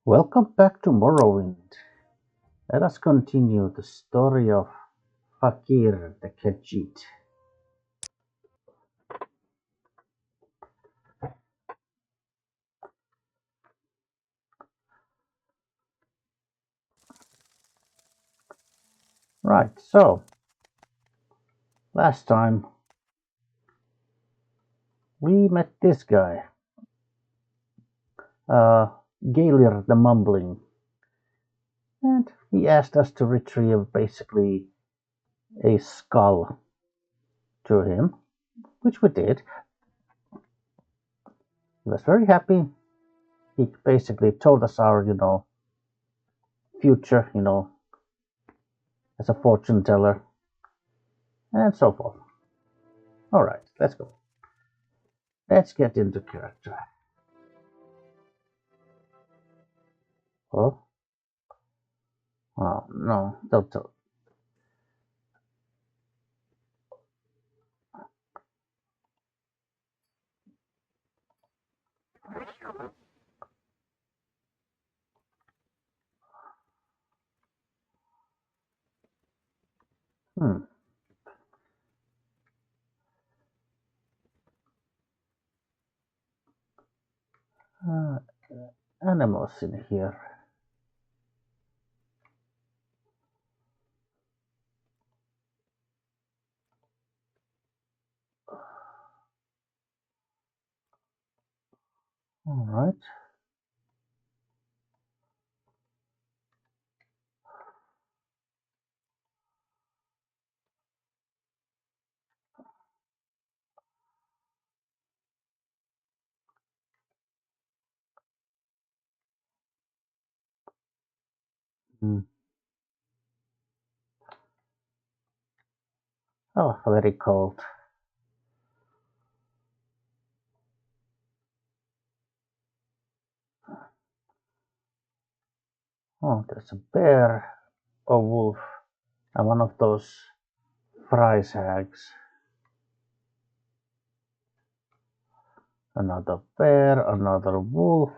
Welcome back to Morrowind. Let us continue the story of Fakir the Khajiit. Right, so last time we met this guy, uh, Gaelier the Mumbling, and he asked us to retrieve basically a skull to him, which we did. He was very happy. He basically told us our, future, as a fortune teller, and so forth. All right, let's go. Let's get into character. Oh, oh no, don't tell. Hmm. Uh, Animals in here. All right. Hmm. Oh, very cold. Oh, there's a bear, a wolf, and one of those fries hags. Another bear, another wolf.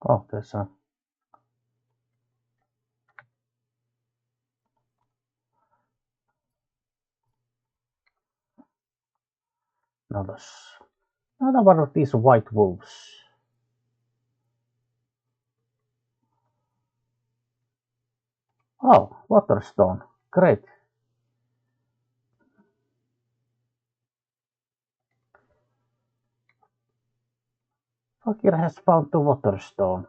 Oh, there's another, another one of these white wolves. Oh, waterstone. Great. Fakir has found the waterstone.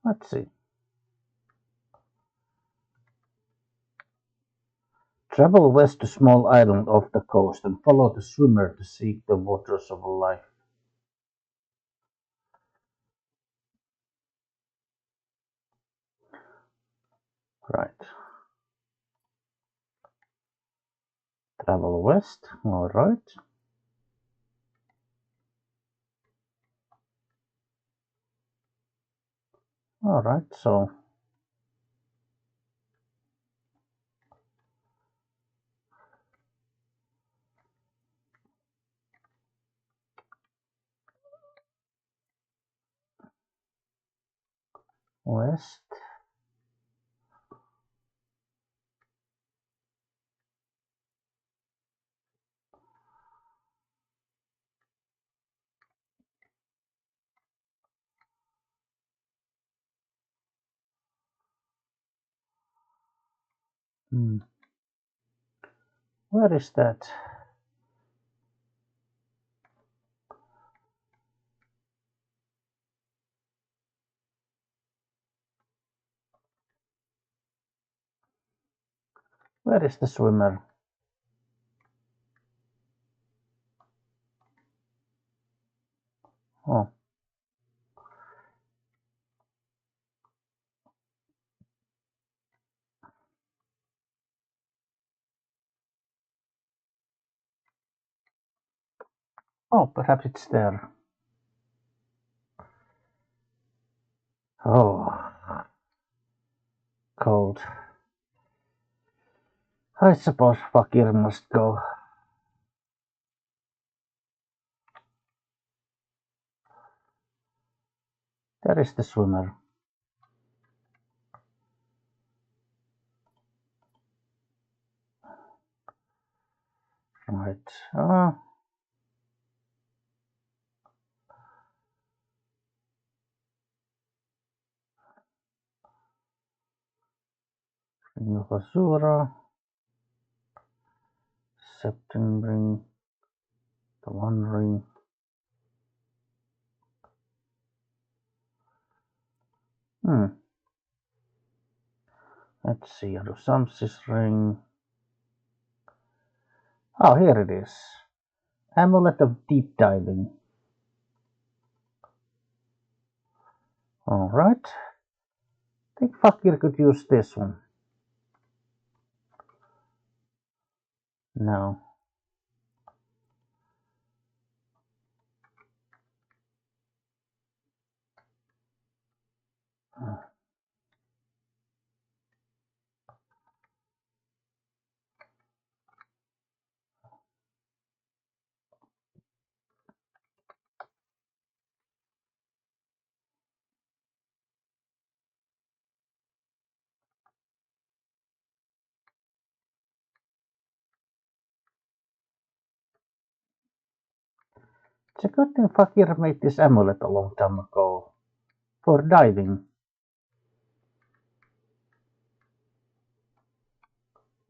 Let's see. Travel west to small island off the coast and follow the swimmer to seek the waters of life. Right. Travel west. All right. All right. So west. Hmm. Where is that? Where is the swimmer? Oh, Oh, perhaps it's there. Oh, cold. I suppose Fakir must go. There is the swimmer. Right. Ring of Azura. Septim ring. The One Ring. Let's see. Adusamsis ring. Oh, here it is. Amulet of Deep Diving. Alright. I think Fakir could use this one. No. It's a good thing Fakir made this amulet a long time ago. For diving.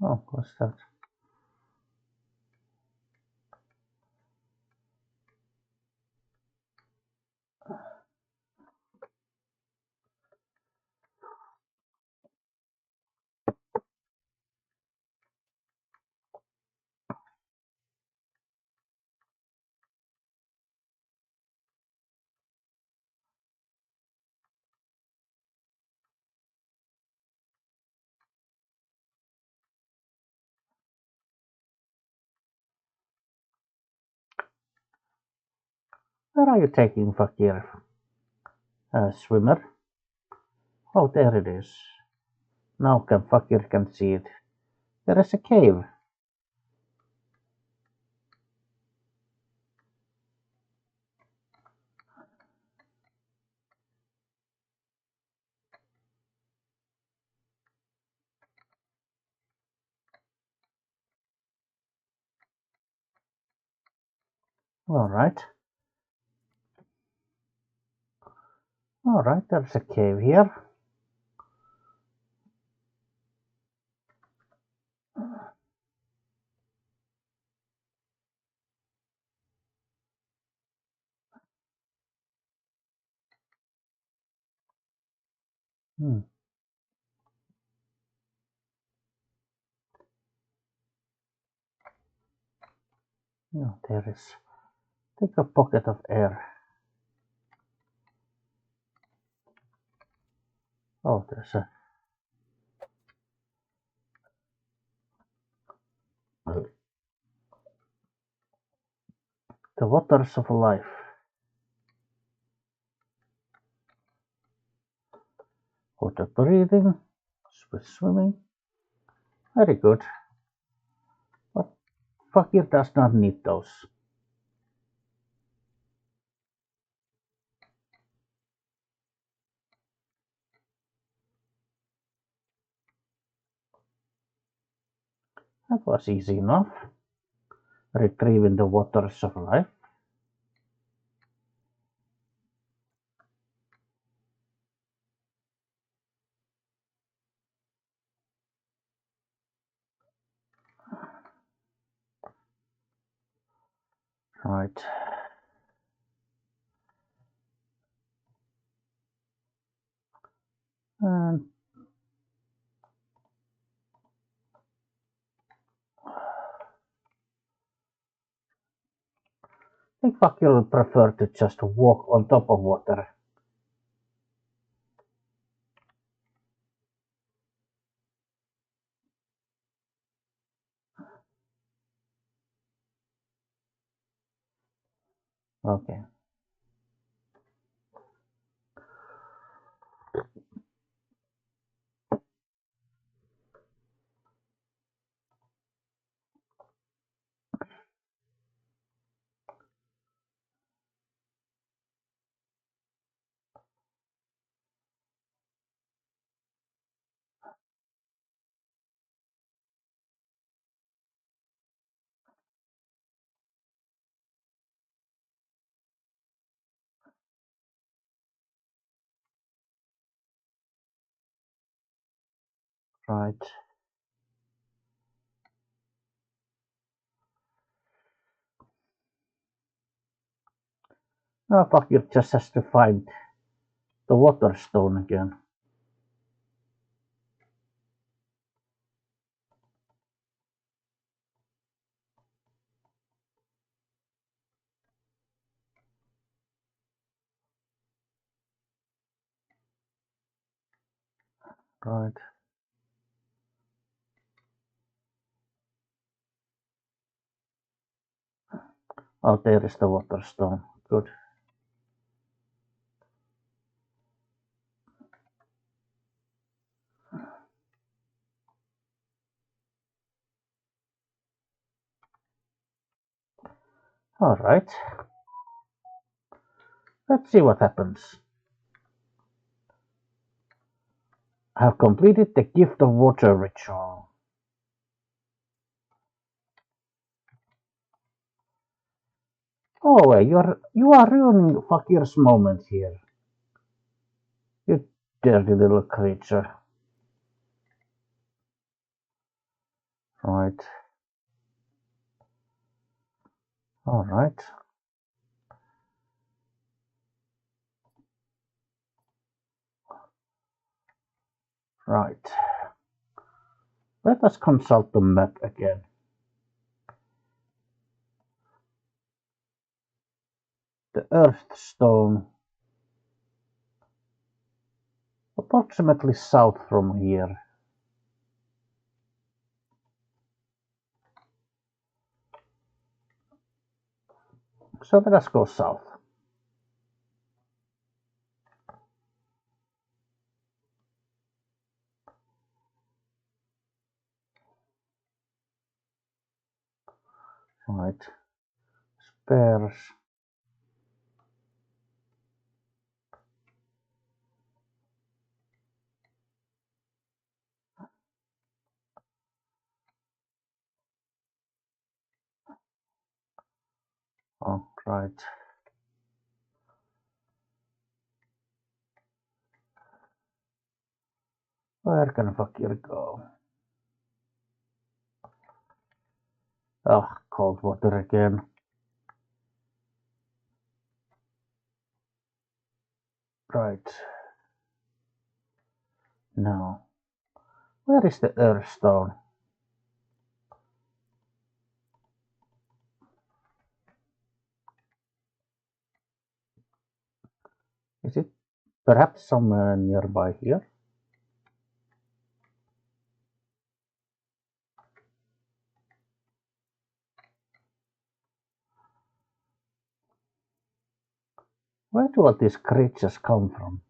Oh, what's that? Where are you taking Fakir? Swimmer? Oh, there it is. Now Fakir can see it. There is a cave. Alright. Alright, there's a cave here. Hmm. No, there is. Take a pocket of air. Oh, there's a. The waters of life. Water breathing. Swimming. Very good. But Fakir does not need those. That was easy enough. Retrieving the waters of life. Right. And I think Fakir would prefer to just walk on top of water. Okay. Right. Now Fakir just has to find the water stone again. Right. Oh, there is the water stone. Good. All right. Let's see what happens. I have completed the gift of water ritual. Oh, wait, you are ruining Fakir's moment here. You dirty little creature. Right. All right. Right. Let us consult the map again. The Earth Stone, approximately south from here. So let us go south. Right. Spares. Oh, right. Where can Fakir go? Oh, cold water again. Right. Now, where is the Earth Stone? Is it perhaps somewhere nearby here? Where do all these creatures come from?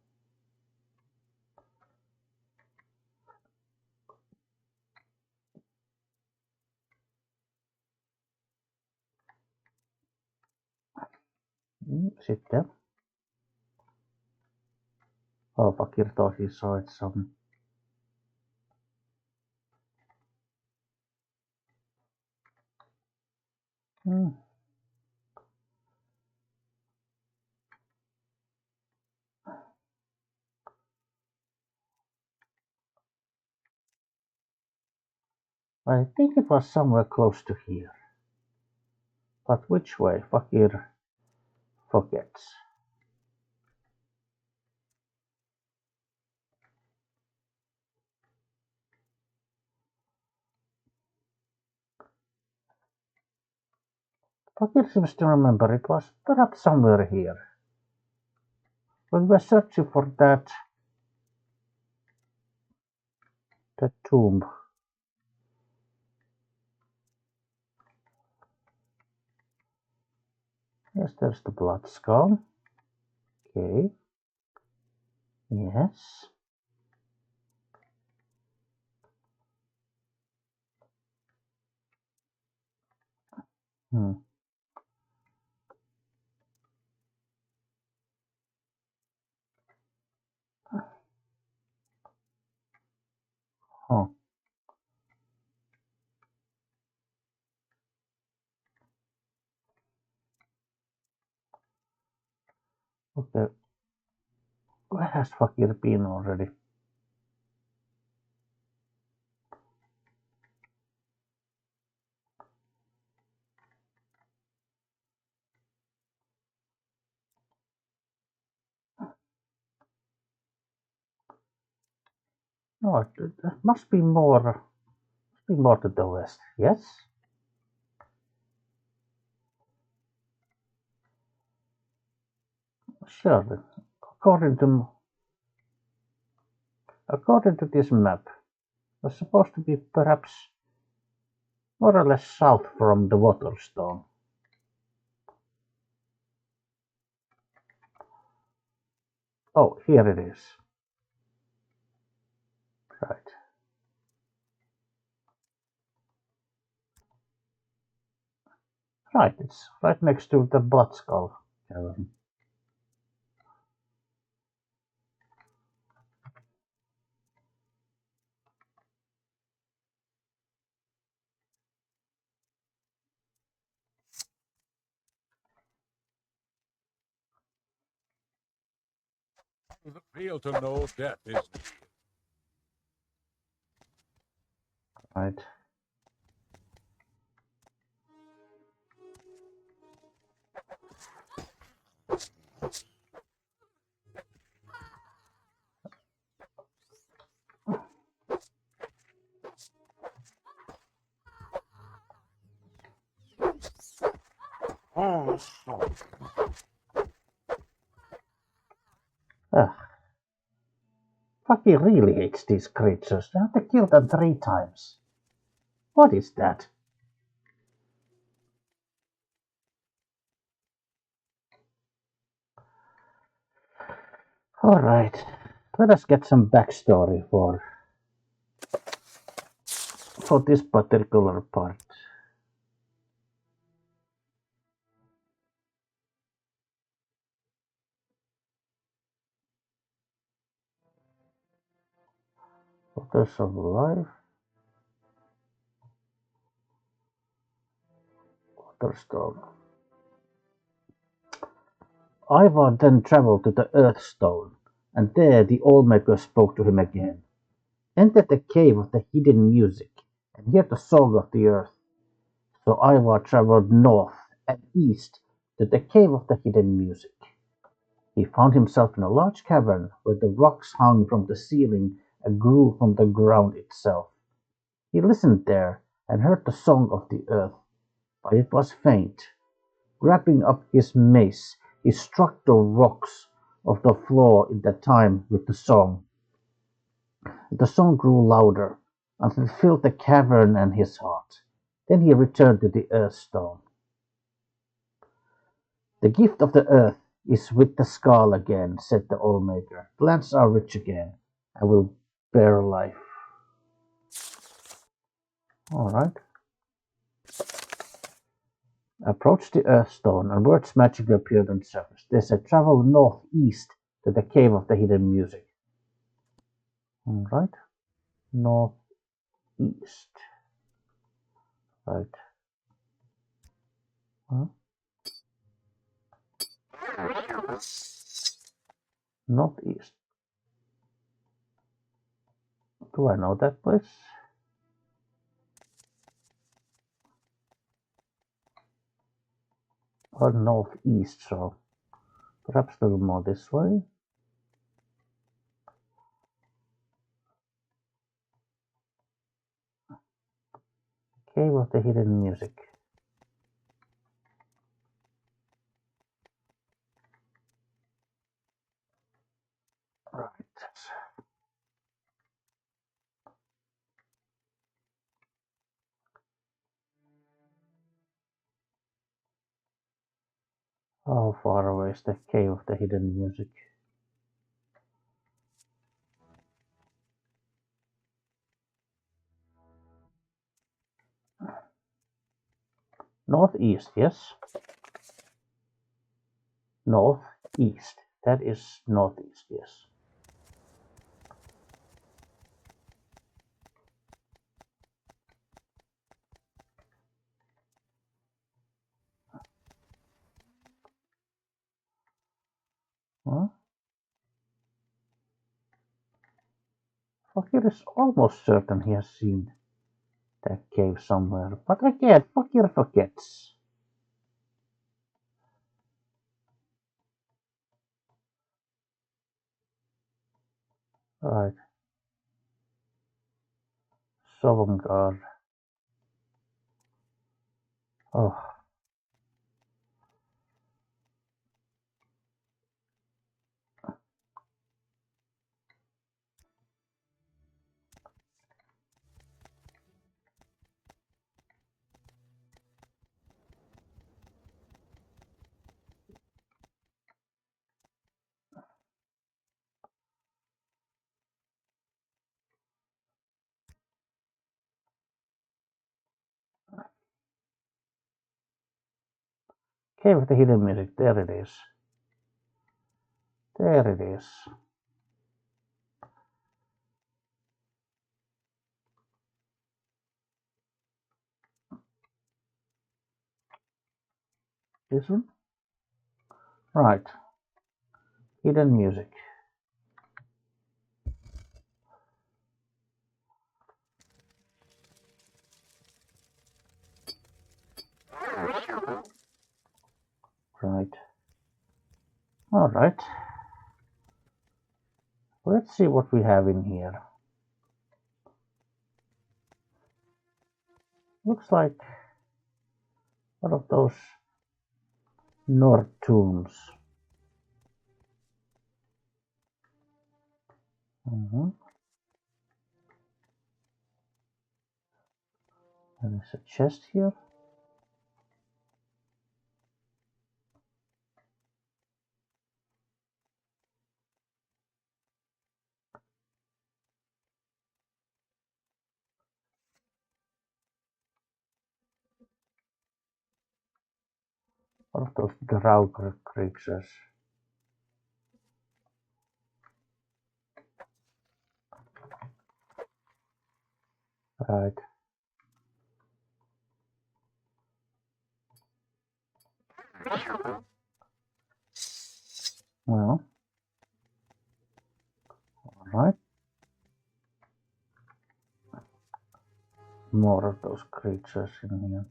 Is it there? Oh, Fakir thought he saw it some. Hmm. I think it was somewhere close to here. But which way? Fakir forgets. Fakir seems to remember it was perhaps somewhere here. When we were searching for that tomb. Yes, there's the blood skull. Okay. Yes. Hmm. Huh. Okay. Where has Fakir been already? No, there must be more. Must be more to the west. Yes. Sure. According to according to this map, was supposed to be perhaps more or less south from the Waterstone. Oh, here it is. Right. Right, it's right next to the Blood Skull Cavern. Feel to know death is Right. oh, Ugh, Fucky really hates these creatures. They have to kill them 3 times. What is that? Alright, let us get some backstory for this particular part. Waters of Life, Waterstone. Ivar then traveled to the Earthstone, and there the Allmaker spoke to him again. Enter the cave of the hidden music, and hear the song of the earth. So Ivar traveled north and east to the cave of the hidden music. He found himself in a large cavern where the rocks hung from the ceiling and grew from the ground itself. He listened there and heard the song of the earth, but it was faint. Wrapping up his mace, he struck the rocks of the floor in that time with the song. The song grew louder until it filled the cavern and his heart. Then he returned to the Earthstone. "The gift of the earth is with the Skaal again," said the Allmaker. "Plants are rich again, and will bear life." All right. Approach the Earthstone, and words magically appeared on the surface. They said, "Travel northeast to the cave of the hidden music." All right. Northeast. Right. Huh? Northeast. Do I know that place? Or northeast, so perhaps a little more this way. Cave of the hidden music. Right. How far away is the cave of the hidden music? Northeast, yes. Northeast. That is northeast, yes. Huh? Fakir is almost certain he has seen that cave somewhere, but again, Fakir forgets. Right, Sovngar. Oh, cave of the hidden music. There it is. There it is. This one? Right. Hidden music. Right. Alright. Let's see what we have in here. Looks like one of those Nord tombs. There is a chest here. One of those drow creatures. Right. Well, alright. More of those creatures in here.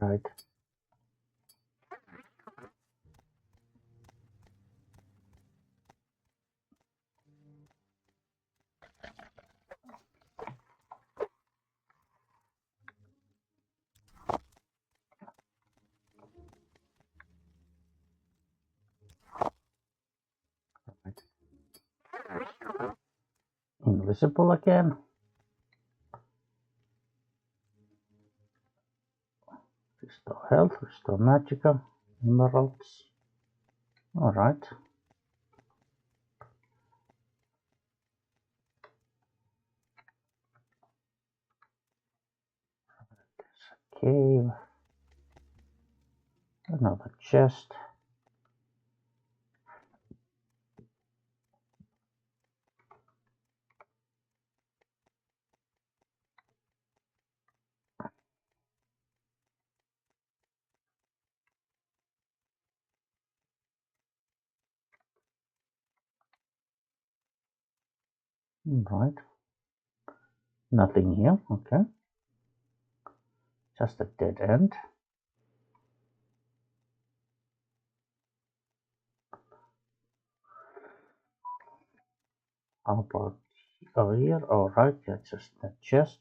Right. Right. Invisible again. Restore health, restore magicka, emeralds. Alright. Cave. Another chest. Right. Nothing here. Okay. Just a dead end. How about over here? Alright, yeah, just that chest.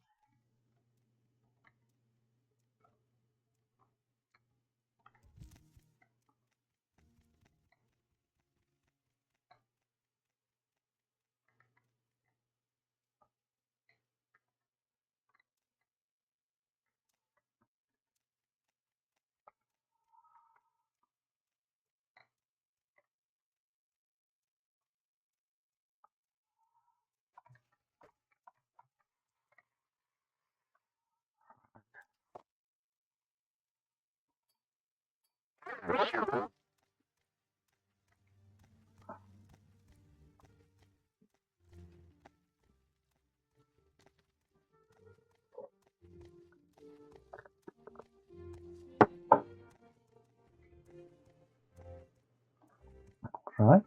Right.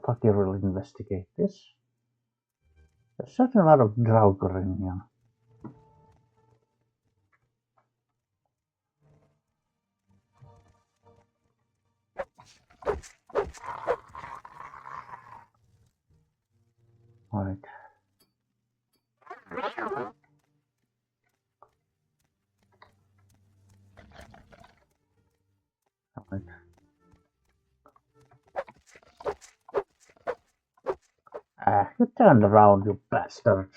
Fuck, you will investigate this. There's certainly a lot of Draugr in here. Right. Right. Ah, you turned around, you bastards.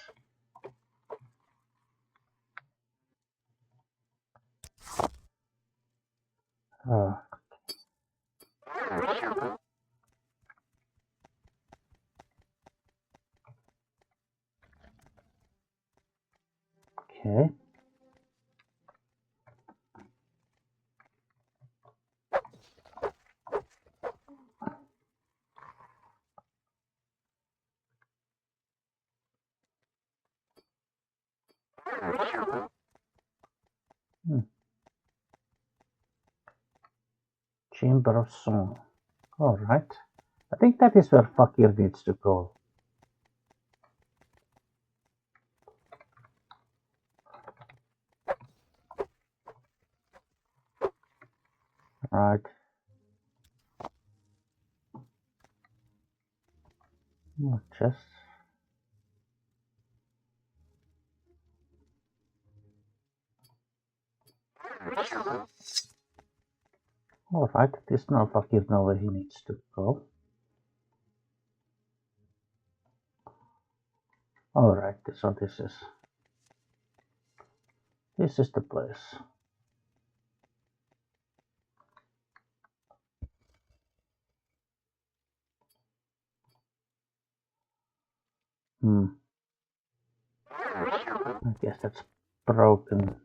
Uh, okay. Hmm. Chamber of Song. Alright. I think that is where Fakir needs to go. Right. More chests. Alright, this now Fakir know where he needs to go. Alright, so this is the place. Hmm. I guess that's broken.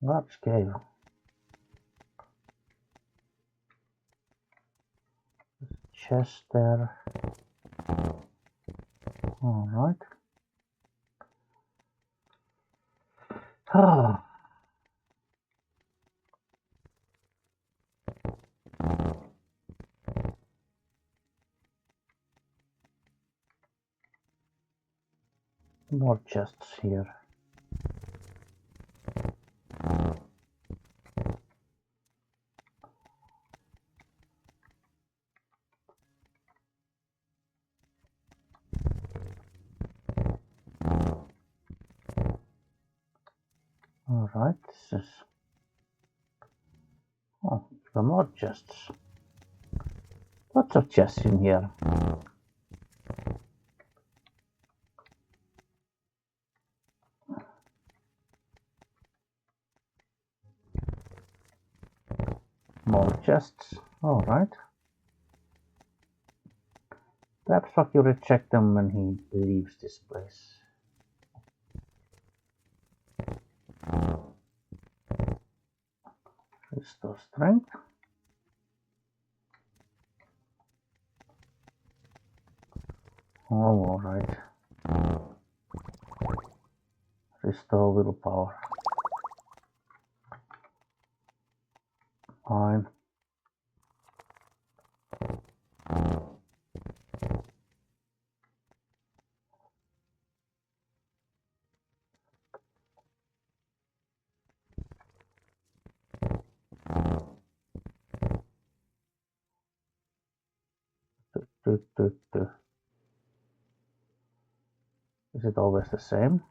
Large cave. Chest there. Alright. Ah. More chests here. Alright, this is... Oh, even more chests. Lots of chests in here. More chests. Alright. Perhaps Fakir will check them when he leaves this place. Restore strength. Oh, alright. Restore willpower. Fine. Is it always the same?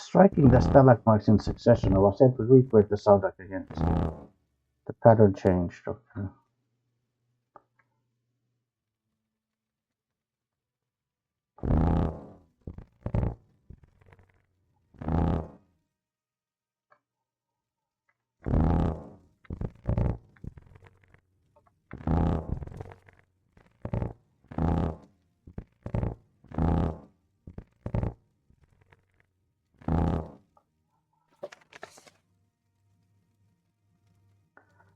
Striking the stalagmites in succession, I was able to recreate the sound again. The pattern changed. Okay.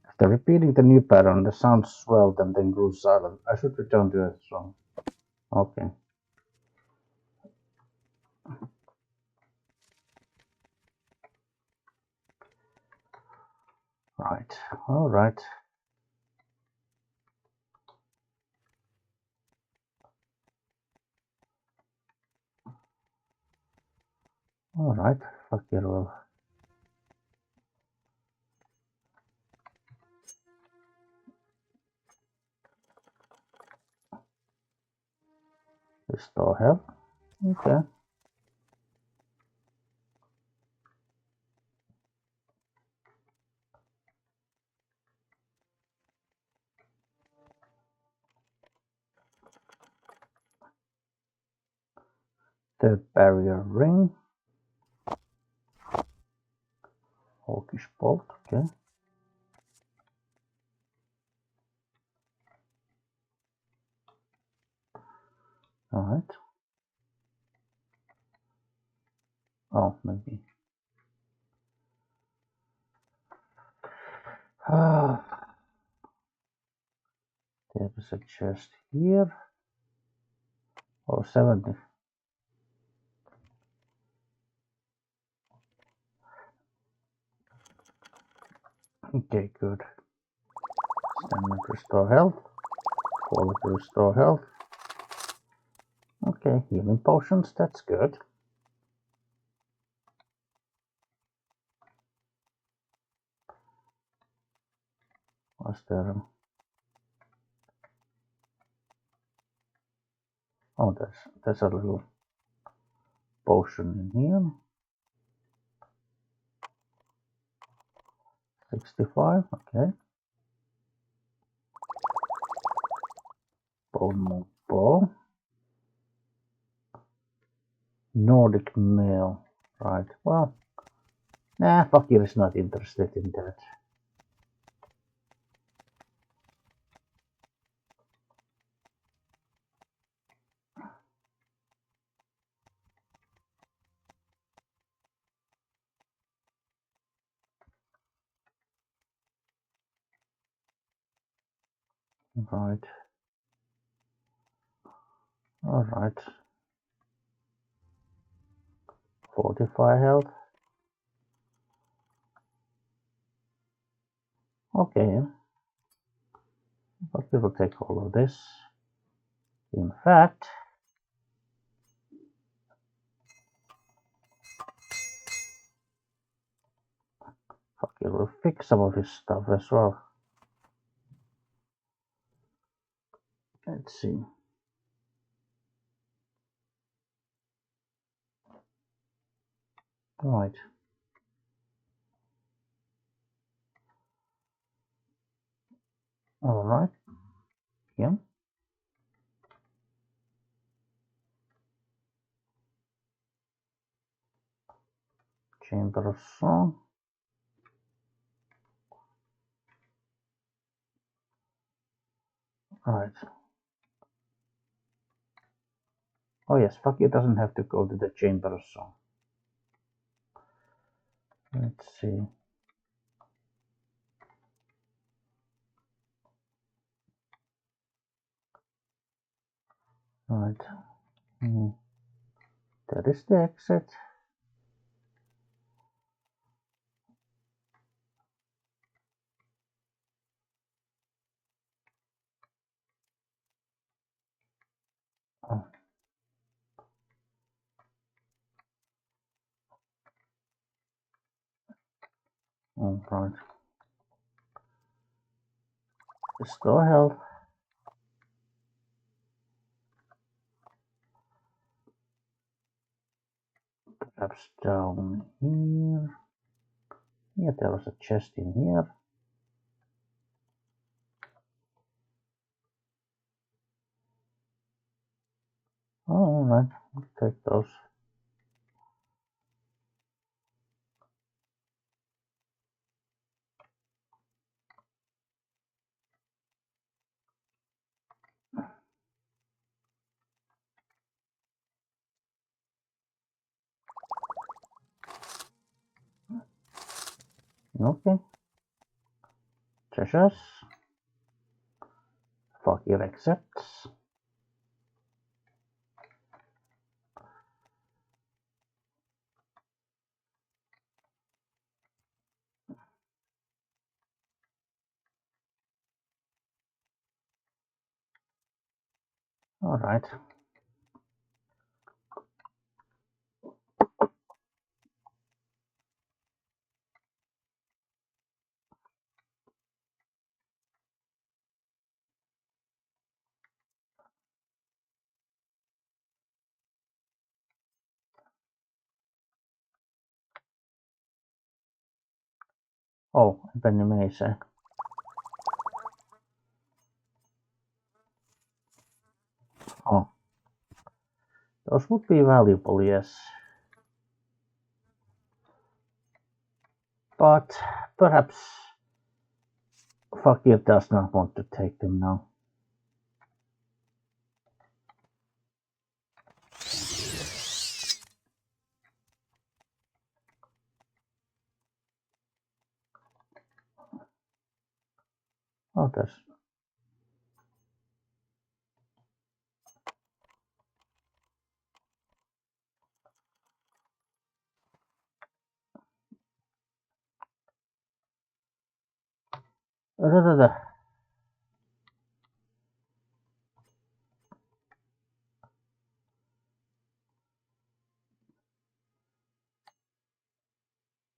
After repeating the new pattern, the sound swelled and then grew silent. I should return to a song. Okay. Right. All right. All right. Fuck it all. Restore health. Okay. The barrier ring. Hawkish bolt. Okay. All right. Oh, maybe. There's a chest here. Oh, 70. Okay, good. Stamina to restore health. Quality to restore health. Okay, healing potions, that's good. Was there? Oh, there's a little potion in here. 65, okay. Bone monk bow. Nordic mail. Right, well. Nah, Fakir is not interested in that. Right. Alright. 45 health. Okay. But we will take all of this. In fact, Fakir will fix some of his stuff as well. Let's see. Right. All right. Yeah. Chamber of Song. Right. Oh yes, Fakir doesn't have to go to the Chamber of Song. Let's see. Right. That is the exit. Oh. All right. Restore health. Perhaps down here. Yeah, there was a chest in here. Oh, all right. I'll take those. Okay. Treasures. Fakir accepts. All right. Oh, Penny Mesa. Oh, those would be valuable, yes. But perhaps Fakir does not want to take them now. Oh, there's.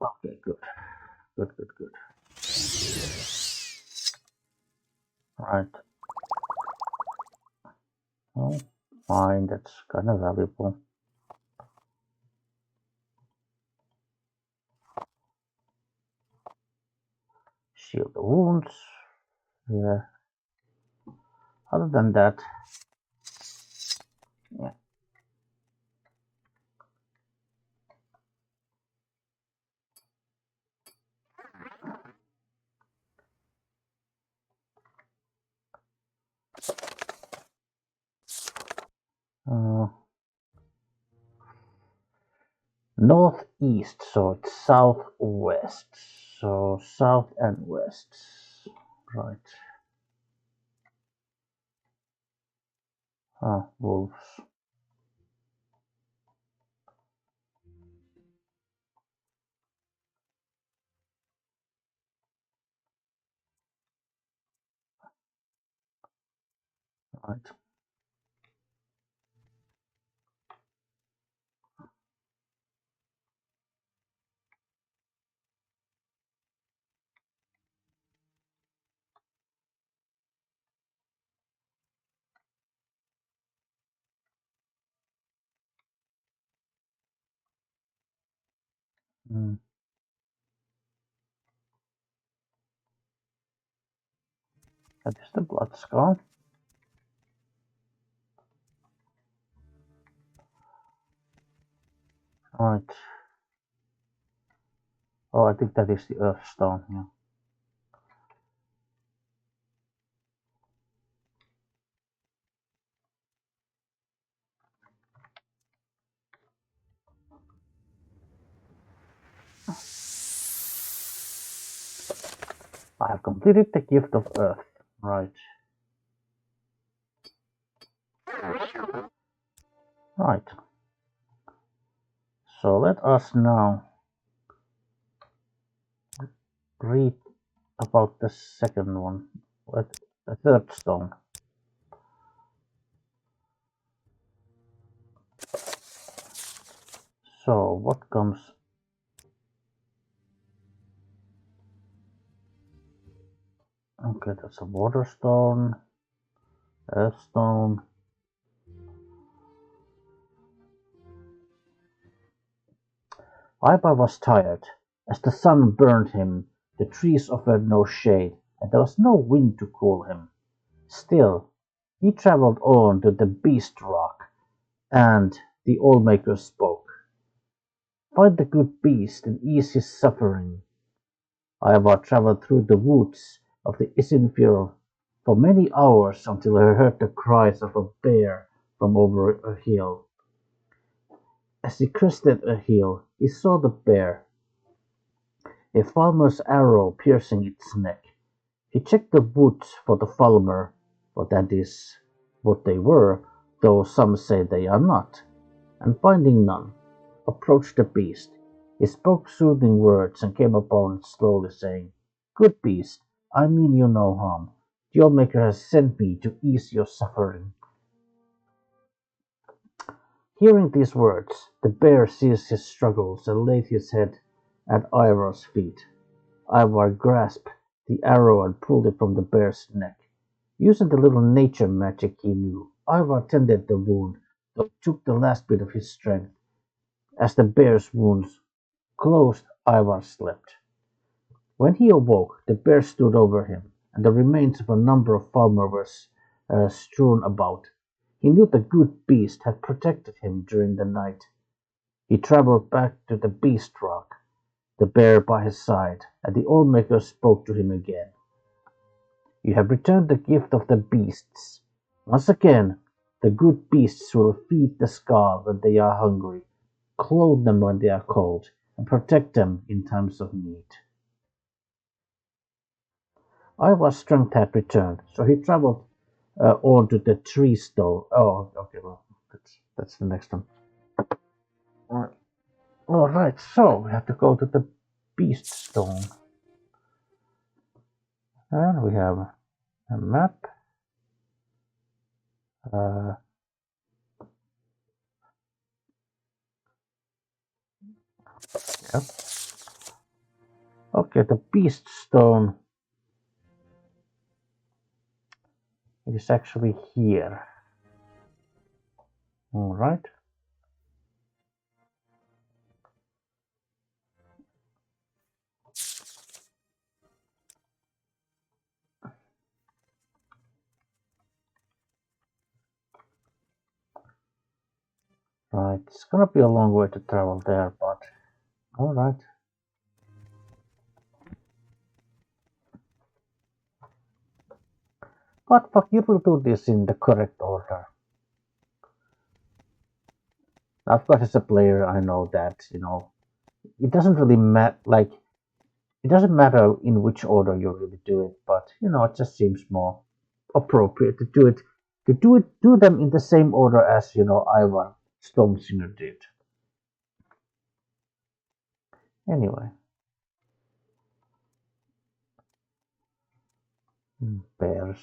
Okay, good. Good. Right. Oh, fine. That's kind of valuable. Shield the wounds. Yeah. Other than that, yeah. Uh, Northeast, so it's southwest. So south and west. Right. Ah, wolves. Right. Mm. That is the blood skull. Right. Oh, I think that is the earth stone. Yeah. I have completed the gift of earth. Right. Right. So let us now read about the second one. The third stone. So what comes? Okay, that's a water stone, earth stone. Ivar was tired. As the sun burned him, the trees offered no shade, and there was no wind to cool him. Still, he travelled on to the Beast Rock, and the Old Maker spoke. Find the good beast and ease his suffering. Ivar travelled through the woods of the Isinfjord for many hours until he heard the cries of a bear from over a hill. As he crested a hill, he saw the bear, a farmer's arrow piercing its neck. He checked the woods for the Falmer, for that is what they were, though some say they are not, and finding none, approached the beast. He spoke soothing words and came upon it slowly, saying, Good beast, I mean you no harm. The Old Maker has sent me to ease your suffering. Hearing these words, the bear ceased his struggles and laid his head at Ivar's feet. Ivar grasped the arrow and pulled it from the bear's neck. Using the little nature magic he knew, Ivar tended the wound, though it took the last bit of his strength. As the bear's wounds closed, Ivar slept. When he awoke, the bear stood over him, and the remains of a number of Falmer were strewn about. He knew the good beast had protected him during the night. He travelled back to the Beast Rock, the bear by his side, and the Old Maker spoke to him again. You have returned the gift of the beasts. Once again, the good beasts will feed the Skaal when they are hungry, clothe them when they are cold, and protect them in times of need. Ivar's strength had returned, so he travelled on to the tree stone. Oh, okay, well, that's the next one. All right, so we have to go to the beast stone, and we have a map. Uh, yeah. Okay, the beast stone is actually here. All right. Right, it's gonna be a long way to travel there, but all right. But fuck, you will do this in the correct order. Now, of course, as a player, I know that it doesn't really matter. Like, it doesn't matter in which order you really do it, but it just seems more appropriate to do them in the same order as Ivar Stormsinger did. Anyway, bears.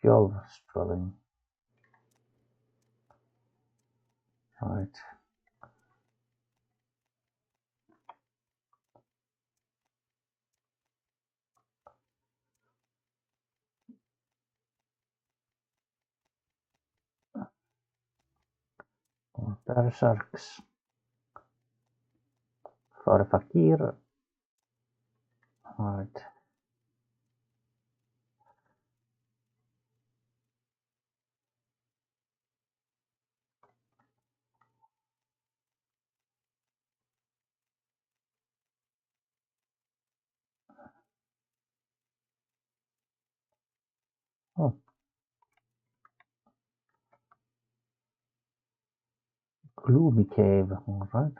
Spelling. Right. berserks. For Fakir. Right. Oh. Gloomy cave, alright.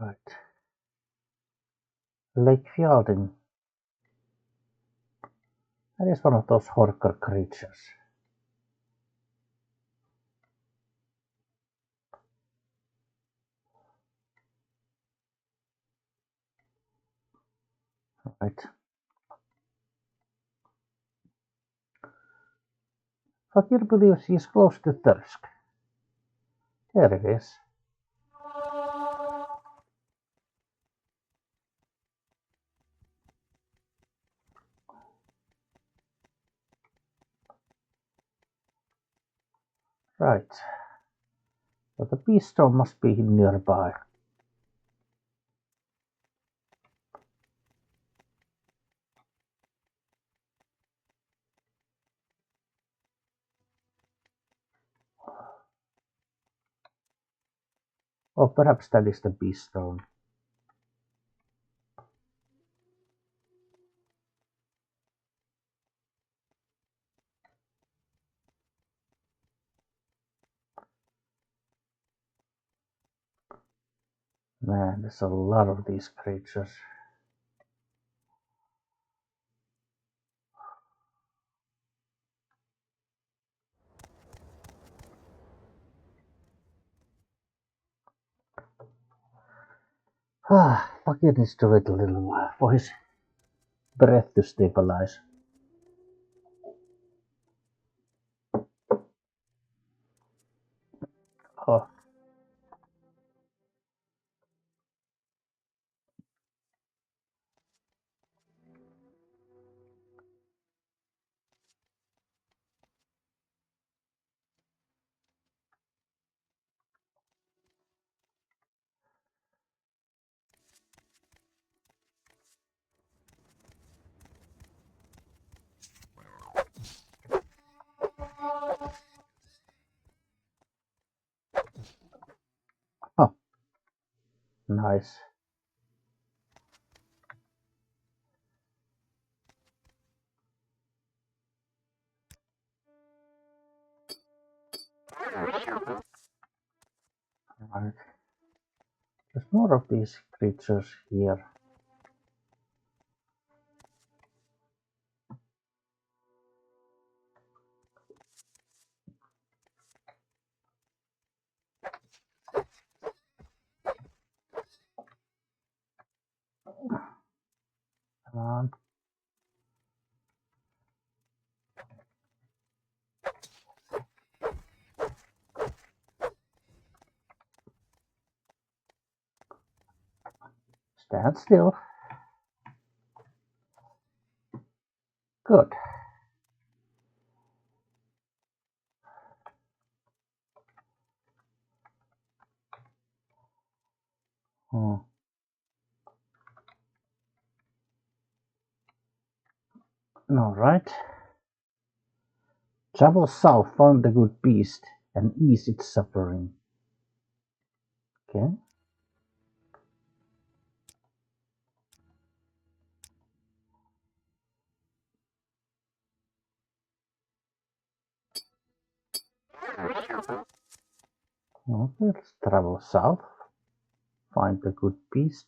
Right. Lake Fjording. That is one of those horker creatures. Right. Fakir believes he is close to Thirsk. There it is. Right. So the beast stone must be nearby. Or perhaps that is the beast stone. Man, there's a lot of these creatures. Fakir needs to wait a little while for his breath to stabilize. Oh. Oh. Nice. Right. There's more of these creatures here. Come on. Stand still. Good. Oh. All right. Travel south, find the good beast, and ease its suffering. Okay. Okay, let's travel south, find the good beast.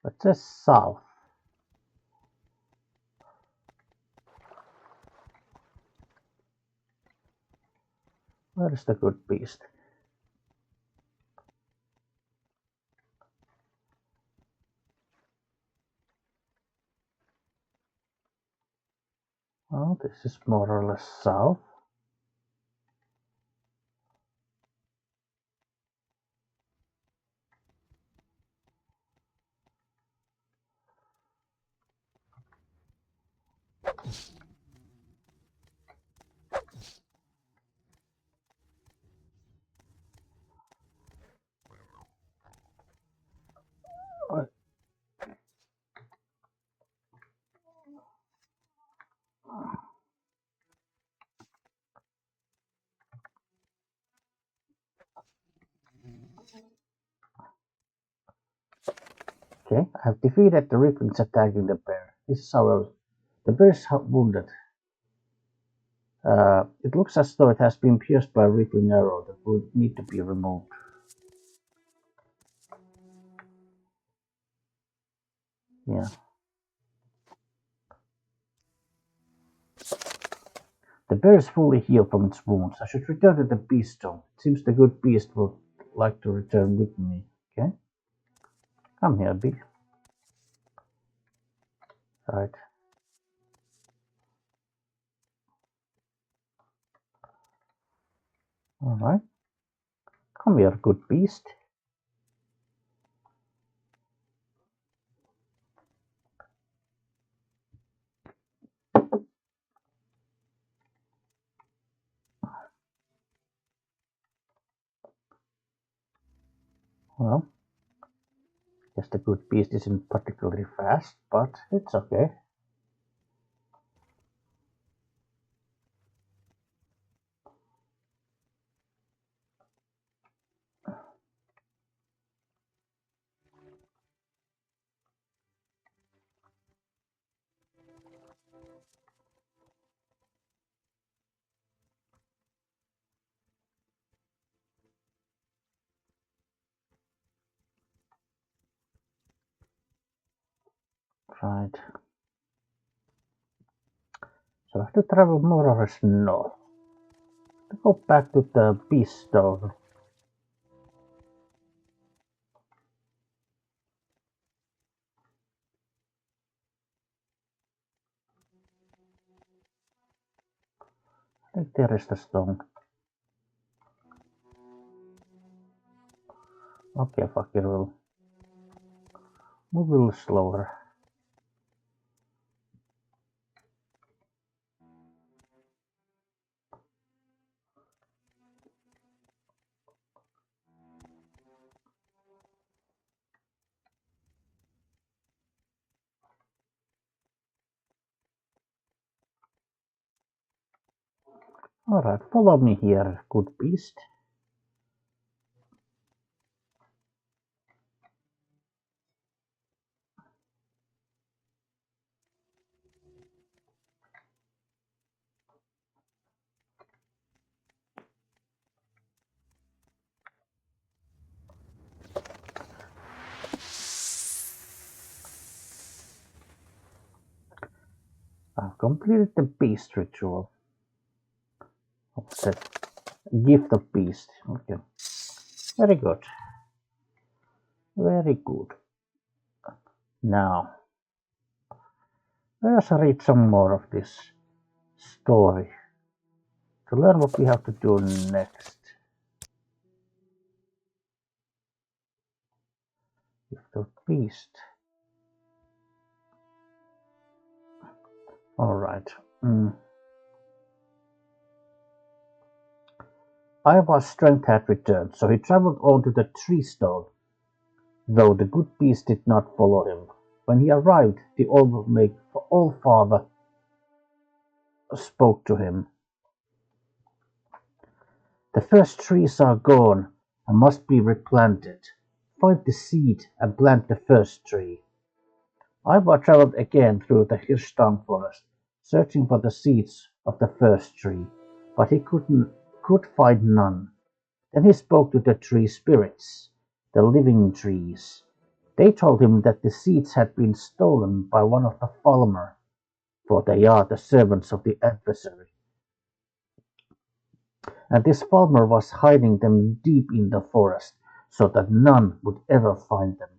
It says south. Where is the good beast? Oh, this is more or less south. Okay, I have defeated the Ripplings attacking the bear. This is how the bear is wounded. It looks as though it has been pierced by a rippling arrow that would need to be removed. Yeah. The bear is fully healed from its wounds. I should return to the beast stone. It seems the good beast would like to return with me. Okay. Come here, bee. Right. Alright. Come here, good beast. Well, guess the good beast isn't particularly fast, but it's okay. Right. So I have to travel more or less north. To go back to the beast stone. I think there is the stone. Okay, fuck it, we'll move a little slower. Alright, follow me here, good beast. I've completed the beast ritual. What's that? Gift of beast. Okay. Very good. Very good. Now, let us read some more of this story to learn what we have to do next. Gift of beast. Alright. Ivar's strength had returned, so he traveled on to the tree stone, though the good beast did not follow him. When he arrived, the old father spoke to him. The first trees are gone and must be replanted. Find the seed and plant the first tree. Ivar traveled again through the Hirschstang forest, searching for the seeds of the first tree, but he could find none. Then he spoke to the tree spirits, the living trees. They told him that the seeds had been stolen by one of the Falmer, for they are the servants of the adversary, and this Falmer was hiding them deep in the forest, so that none would ever find them.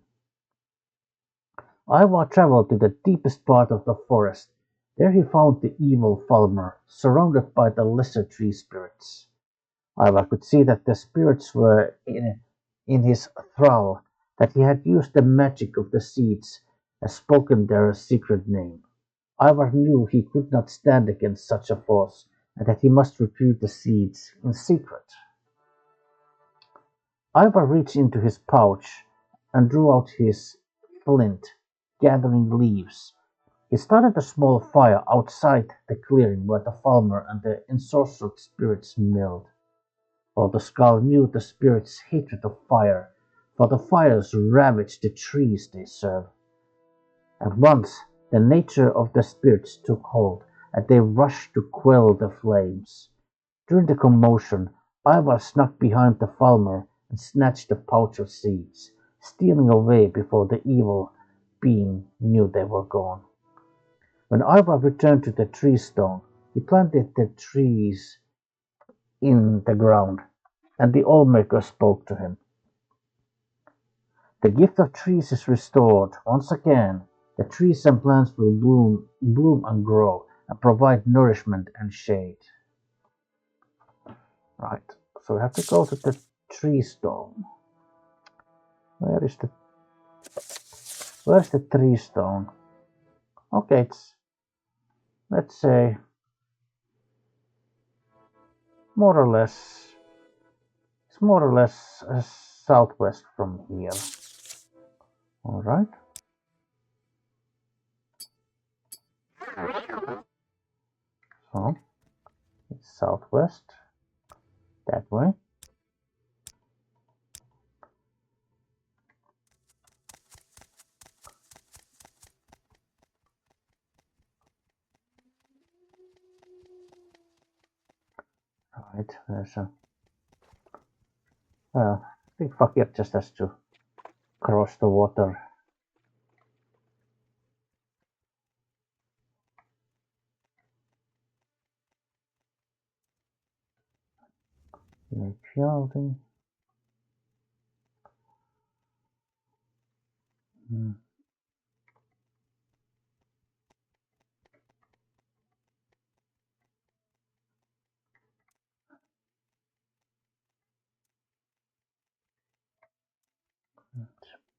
Ivar traveled to the deepest part of the forest. There he found the evil Falmer, surrounded by the lesser tree spirits. Ivar could see that the spirits were in his thrall, that he had used the magic of the seeds and spoken their secret name. Ivar knew he could not stand against such a force, and that he must retrieve the seeds in secret. Ivar reached into his pouch and drew out his flint, gathering leaves. He started a small fire outside the clearing where the Falmer and the ensorcelled spirits milled. For the Skaal knew the spirits' hatred of fire, for the fires ravage the trees they serve. At once the nature of the spirits took hold, and they rushed to quell the flames. During the commotion, Ivar snuck behind the Falmer and snatched the pouch of seeds, stealing away before the evil being knew they were gone. When Ivar returned to the tree stone, he planted the trees in the ground, and the Allmaker spoke to him. The gift of trees is restored. Once again, the trees and plants will bloom and grow, and provide nourishment and shade. Right, so we have to go to the tree stone. Where's the tree stone? Okay, let's say more or less it's more or less southwest from here. All right. So it's southwest that way. Right, there's a I think Fakir just has to cross the water. Lake Fielding.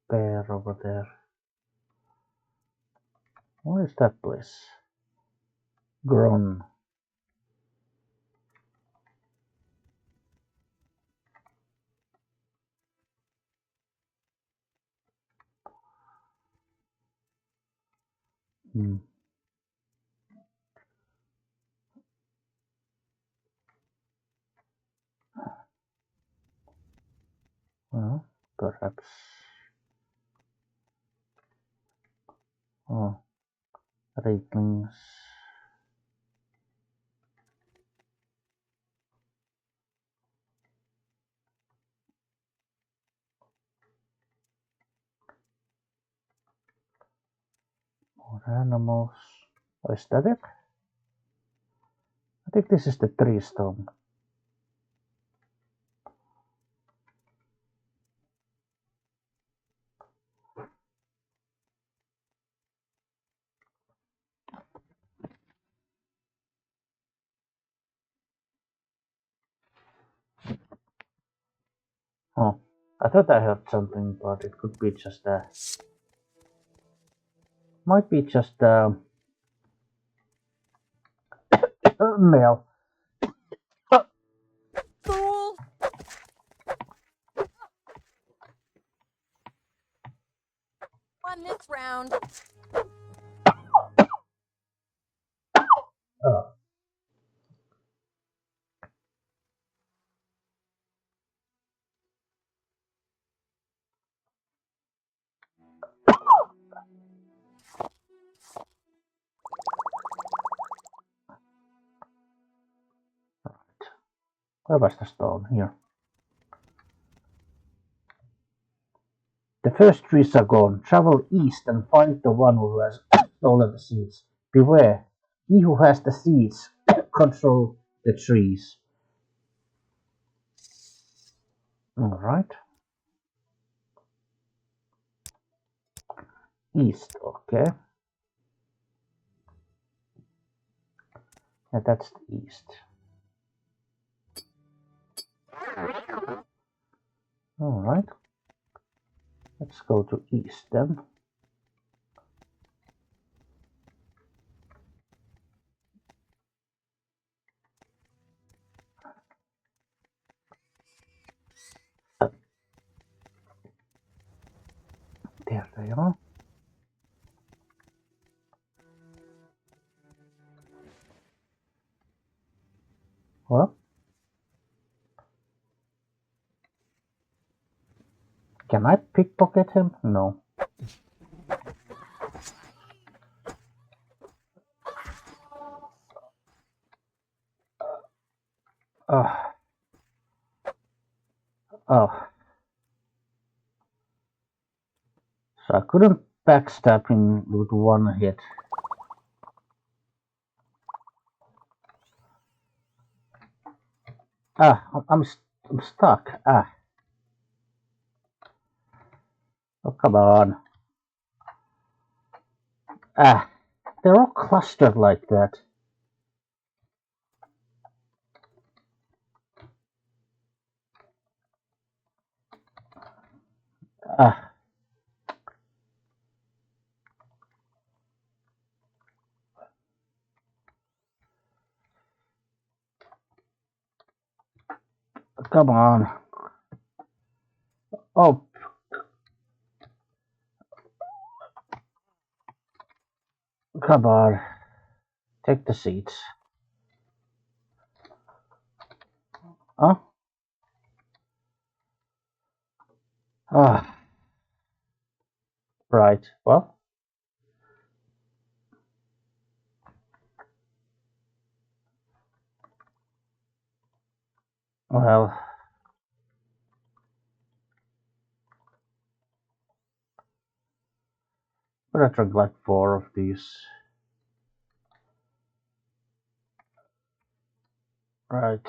Bear over there. What is that place? Gron. Hmm. Well, perhaps. Oh, ratings. More animals. Oh, is that it? I think this is the tree stone. Oh, I thought I heard something, but it could be just might be just mail. Fool! Won this round. Oh, where was the stone? Here. The first trees are gone. Travel east and find the one who has stolen the seeds. Beware, he who has the seeds control the trees. All right. East, okay. Yeah, that's the east. All right. Let's go to east then. There they are. Well, can I pickpocket him? No. Oh. Oh. So I couldn't backstab him with one hit. I'm stuck. Oh, come on. They're all clustered like that. Come on. Oh. Come on. Take the seats. Huh? Ah. Right. Well. Well. But I drank like 4 of these. Right.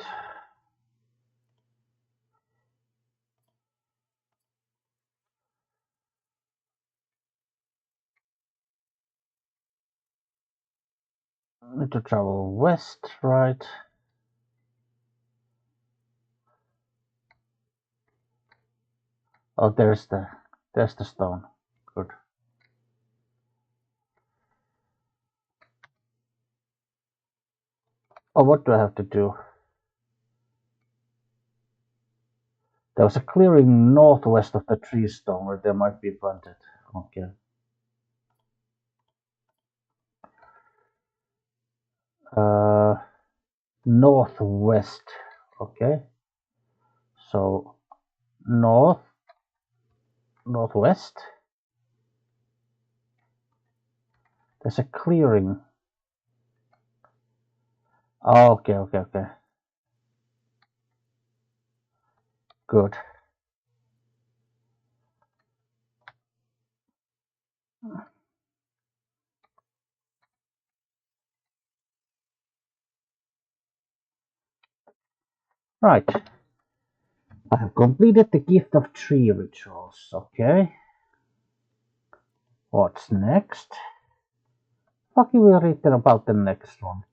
I need to travel west, right? Oh, there's the stone. Good. Oh, what do I have to do? There was a clearing northwest of the tree stone where they might be planted. Okay. Northwest. Okay. So northwest. There's a clearing. Oh, okay. Good. Right. I have completed the gift of tree rituals. Okay. What's next? Fuck you, will read about the next one.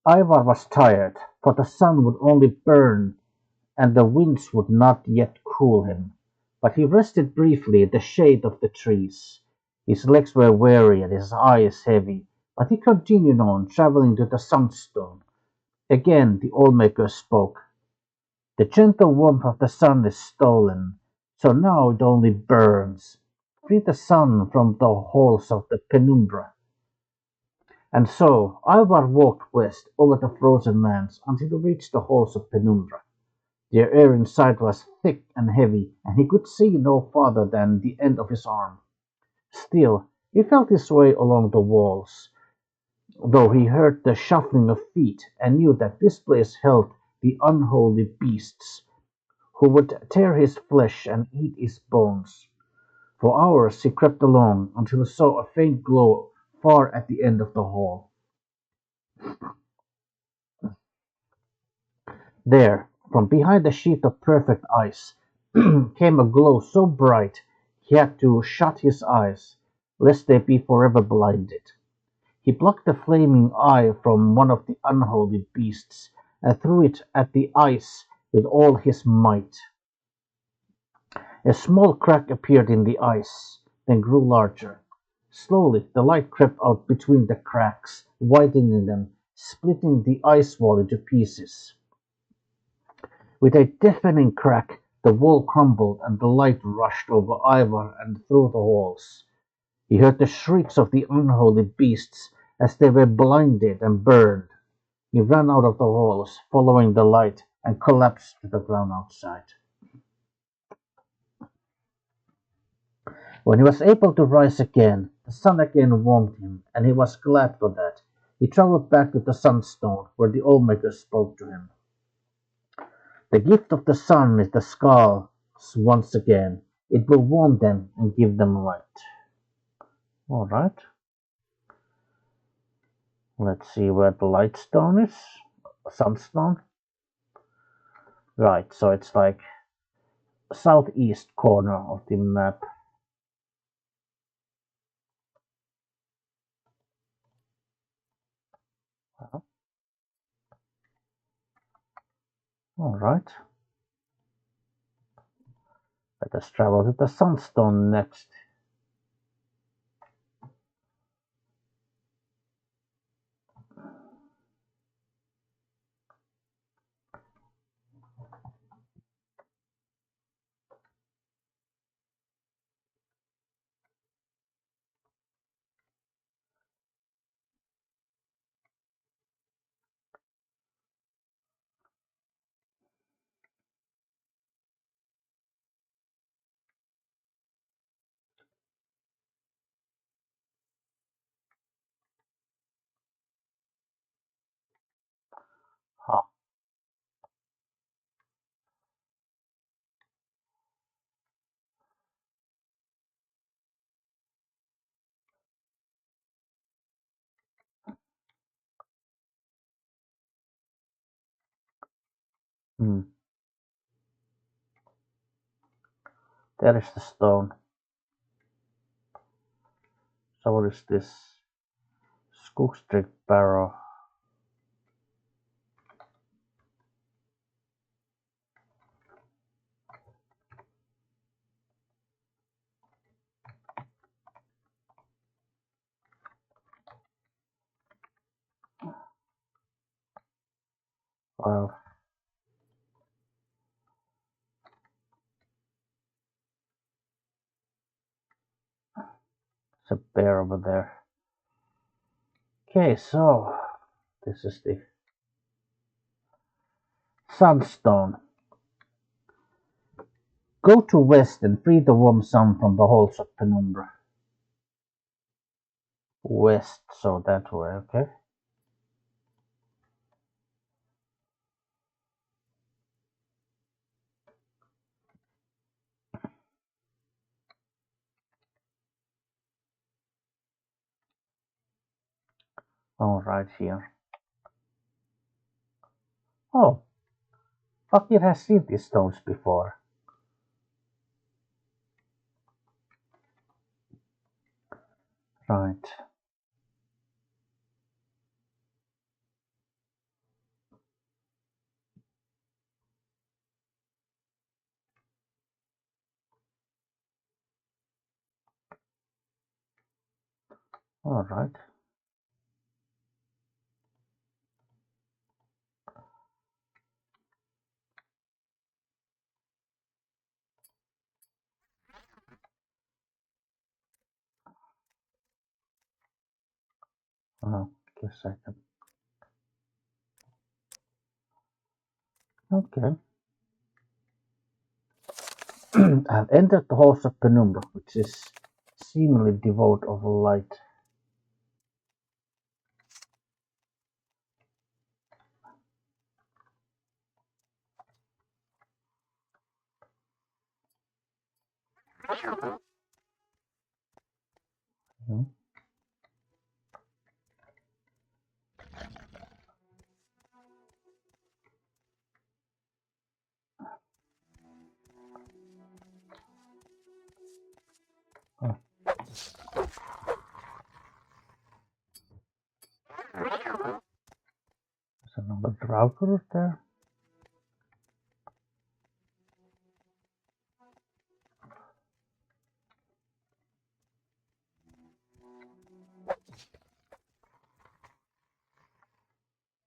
Ivar was tired, for the sun would only burn and the winds would not yet cool him. But he rested briefly in the shade of the trees. His legs were weary and his eyes heavy, but he continued on, traveling to the sunstone. Again the Allmaker spoke. The gentle warmth of the sun is stolen, so now it only burns. Free the sun from the halls of the penumbra. And so Ivar walked west over the frozen lands until he reached the halls of penumbra. The air inside was thick and heavy, and he could see no farther than the end of his arm. Still, he felt his way along the walls. though he heard the shuffling of feet and knew that this place held the unholy beasts who would tear his flesh and eat his bones. For hours he crept along until he saw a faint glow far at the end of the hall. There, from behind a sheet of perfect ice, came a glow so bright he had to shut his eyes, lest they be forever blinded. He plucked the flaming eye from one of the unholy beasts and threw it at the ice with all his might. A small crack appeared in the ice, then grew larger. Slowly the light crept out between the cracks, widening them, splitting the ice wall into pieces. With a deafening crack, the wall crumbled and the light rushed over Ivar and through the walls. He heard the shrieks of the unholy beasts as they were blinded and burned. He ran out of the halls, following the light, and collapsed to the ground outside. When he was able to rise again, the sun again warmed him, and he was glad for that. He travelled back to the Sunstone, where the Allmaker spoke to him. The gift of the sun is the Skaals once again. It will warm them and give them light. Alright. Let's see where the light stone is. Sunstone. Right, so it's like southeast corner of the map. Alright. Let us travel to the Sunstone next. Ah, hmm. There is the stone. So what is this? Skoogstrik barrow. Well, it's a bear over there. Okay, so this is the Sunstone. Go to west and free the warm sun from the halls of penumbra. West, so that way, okay? All right, here. Oh, Fakir has seen these stones before. Right. All right. Guess I can. Okay. I've entered the halls of penumbra, which is seemingly devoid of light. Hmm. Oh. There's another Draugr there.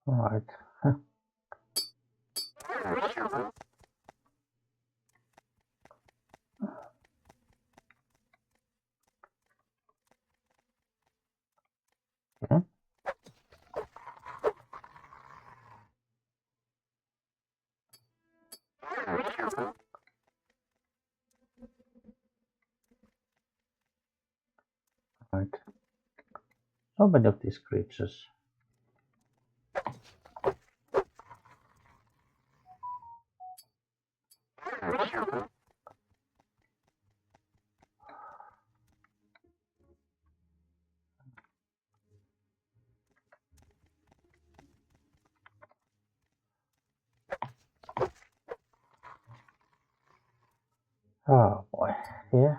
Right. Okay. Right. So many of these creatures. Oh boy. Yeah.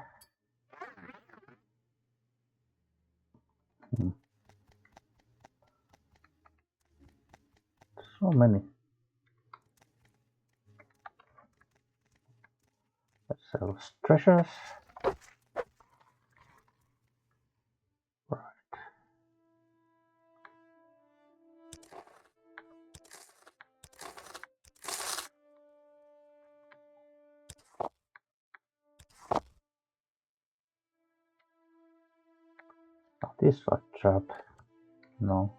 Hmm. So many. Let's sell treasures. Right. Oh, this was trap. No.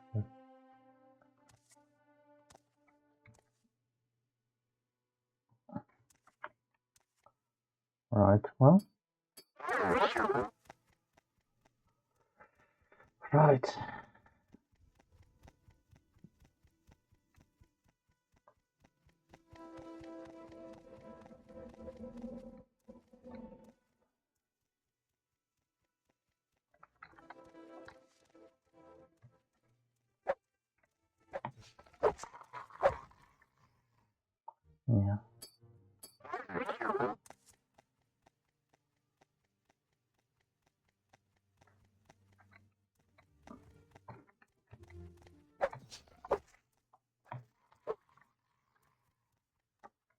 Right. Well. Right. Yeah.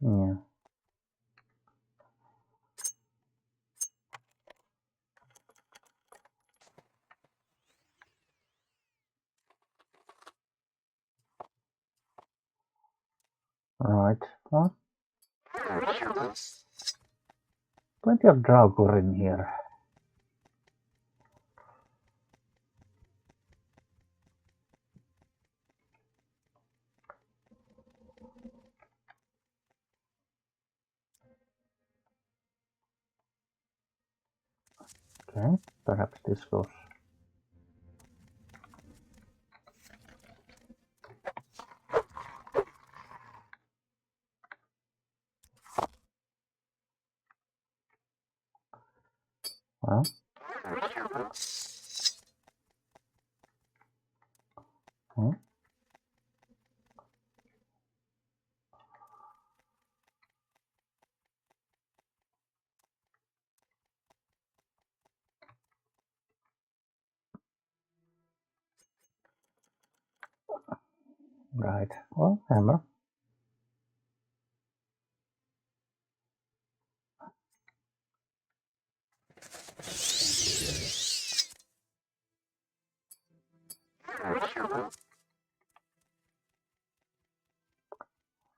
Yeah. Right. Well. Plenty of Draugr in here. Okay. Perhaps this goes. Well. Hmm. Right. Well, hammer.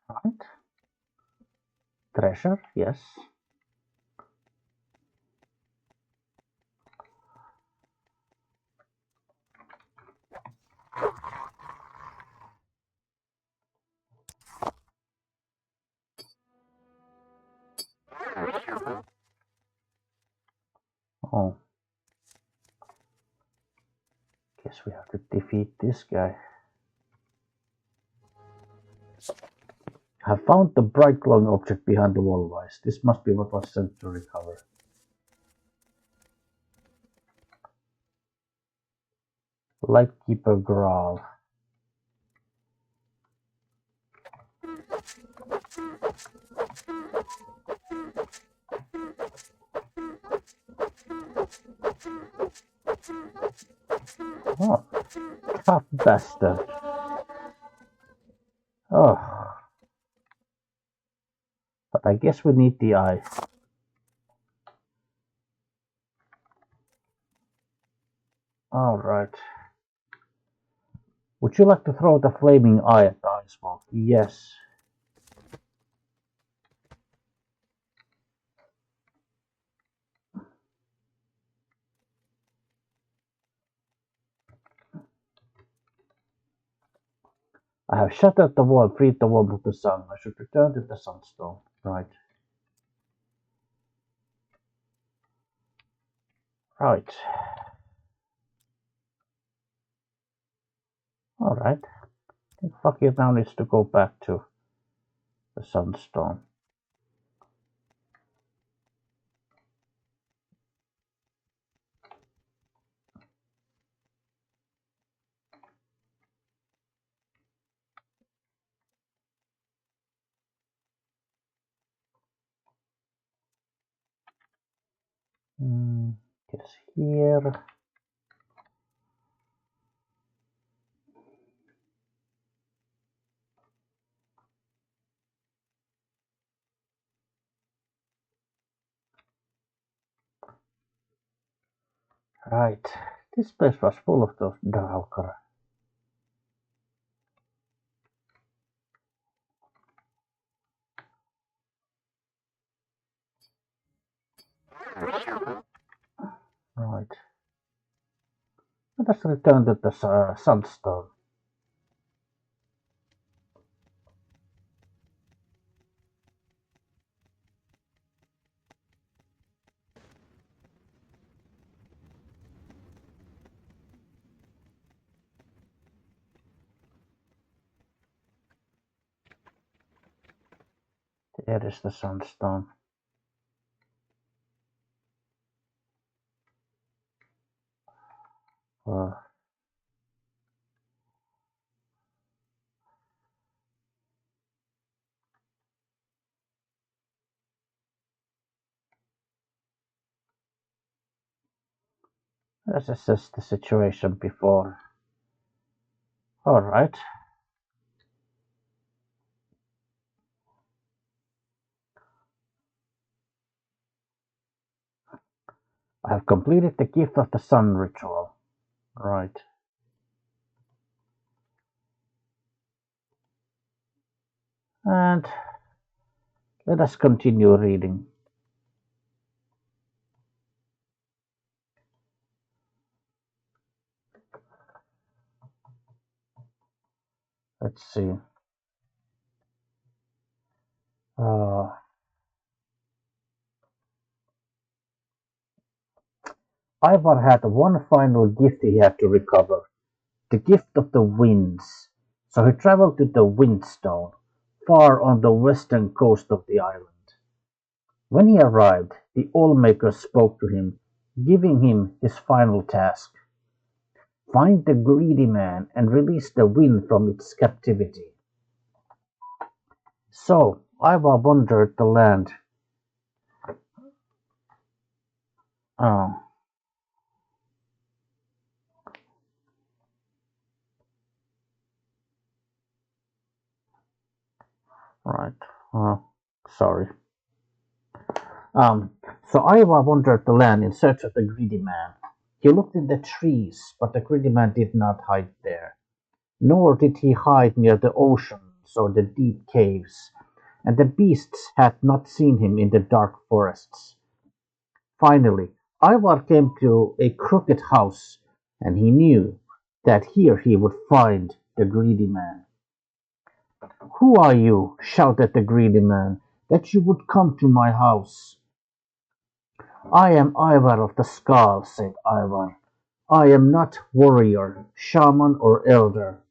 Right. Treasure. Yes. Oh. Guess we have to defeat this guy. Have found the bright glowing object behind the wall, Wise. This must be what was sent to recover. Lightkeeper growl. Oh, tough bastard. Oh. But I guess we need the eye. Alright. Would you like to throw the flaming eye at the ice wall? Yes. I have shattered the wall, freed the wall of the sun. I should return to the sunstone. Right. Right. Alright. I think Fakir now needs to go back to the sunstone. Guess here. Right. This place was full of those Draukar. Right. Let us return to the sunstone. There is the sunstone. Let's assess the situation before. Alright. I have completed the gift of the sun ritual. Right. And let us continue reading. Let's see. Ivar had one final gift he had to recover, the gift of the winds. So he traveled to the Windstone, far on the western coast of the island. When he arrived, the Allmaker spoke to him, giving him his final task. Find the greedy man and release the wind from its captivity. So Ivar wandered the land. Oh. Right. Sorry. So Ivar wandered the land in search of the greedy man. He looked in the trees, but the greedy man did not hide there. Nor did he hide near the oceans or the deep caves, and the beasts had not seen him in the dark forests. Finally, Ivar came to a crooked house, and he knew that here he would find the greedy man. "Who are you," shouted the greedy man, "that you would come to my house?" "I am Ivar of the Skaal," said Ivar. "I am not warrior, shaman, or elder.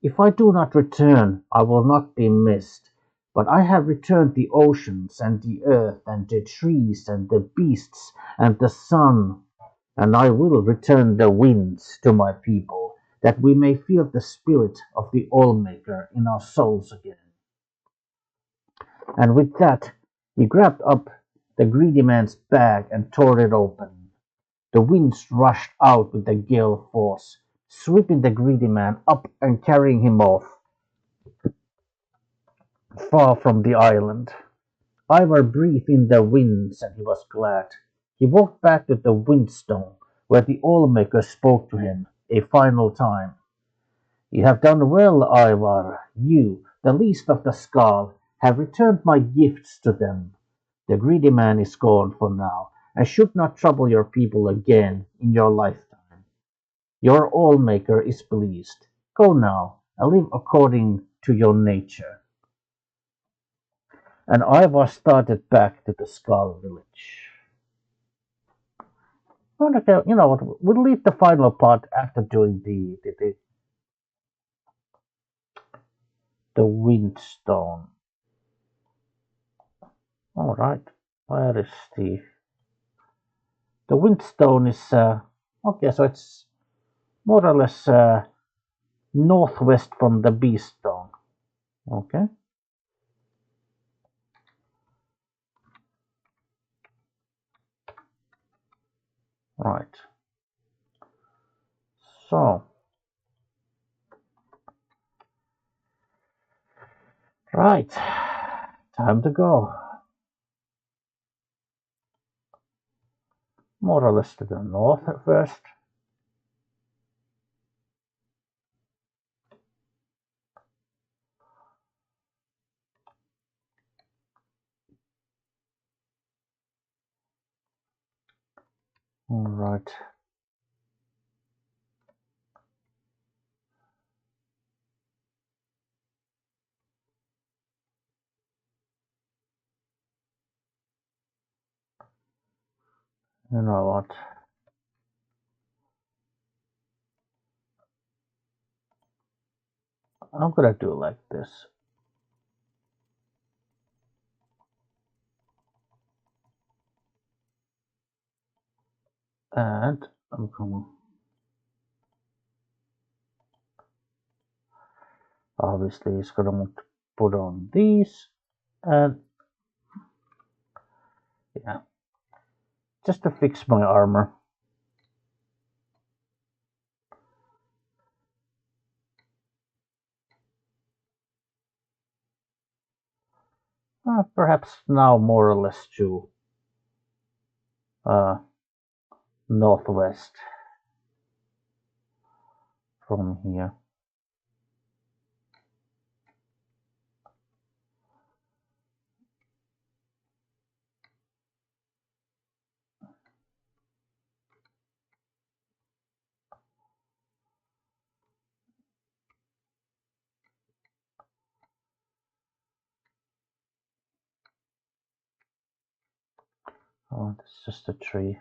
If I do not return, I will not be missed. But I have returned the oceans and the earth and the trees and the beasts and the sun, and I will return the winds to my people." that we may feel the spirit of the All-Maker in our souls again. And with that, he grabbed up the greedy man's bag and tore it open. The winds rushed out with a gale force, sweeping the greedy man up and carrying him off far from the island. Ivar breathed in the winds and he was glad. He walked back to the windstone where the All-Maker spoke to him a final time. You have done well, Ivar. You, the least of the Skaal, have returned my gifts to them. The greedy man is gone for now, and should not trouble your people again in your lifetime. Your All-Maker is pleased. Go now, and live according to your nature. And Ivar started back to the Skaal village. Okay, you know what? We'll leave the final part after doing the windstone. All right, where is the windstone? Is okay, so it's more or less northwest from the beast stone. Okay, right. So right, time to go. More or less to the north at first. All right. You know what? I'm gonna do like this. And I'm gonna obviously it's gonna want to put on these and yeah, just to fix my armor. Perhaps now more or less to uh, northwest from here. Oh, it's just a tree.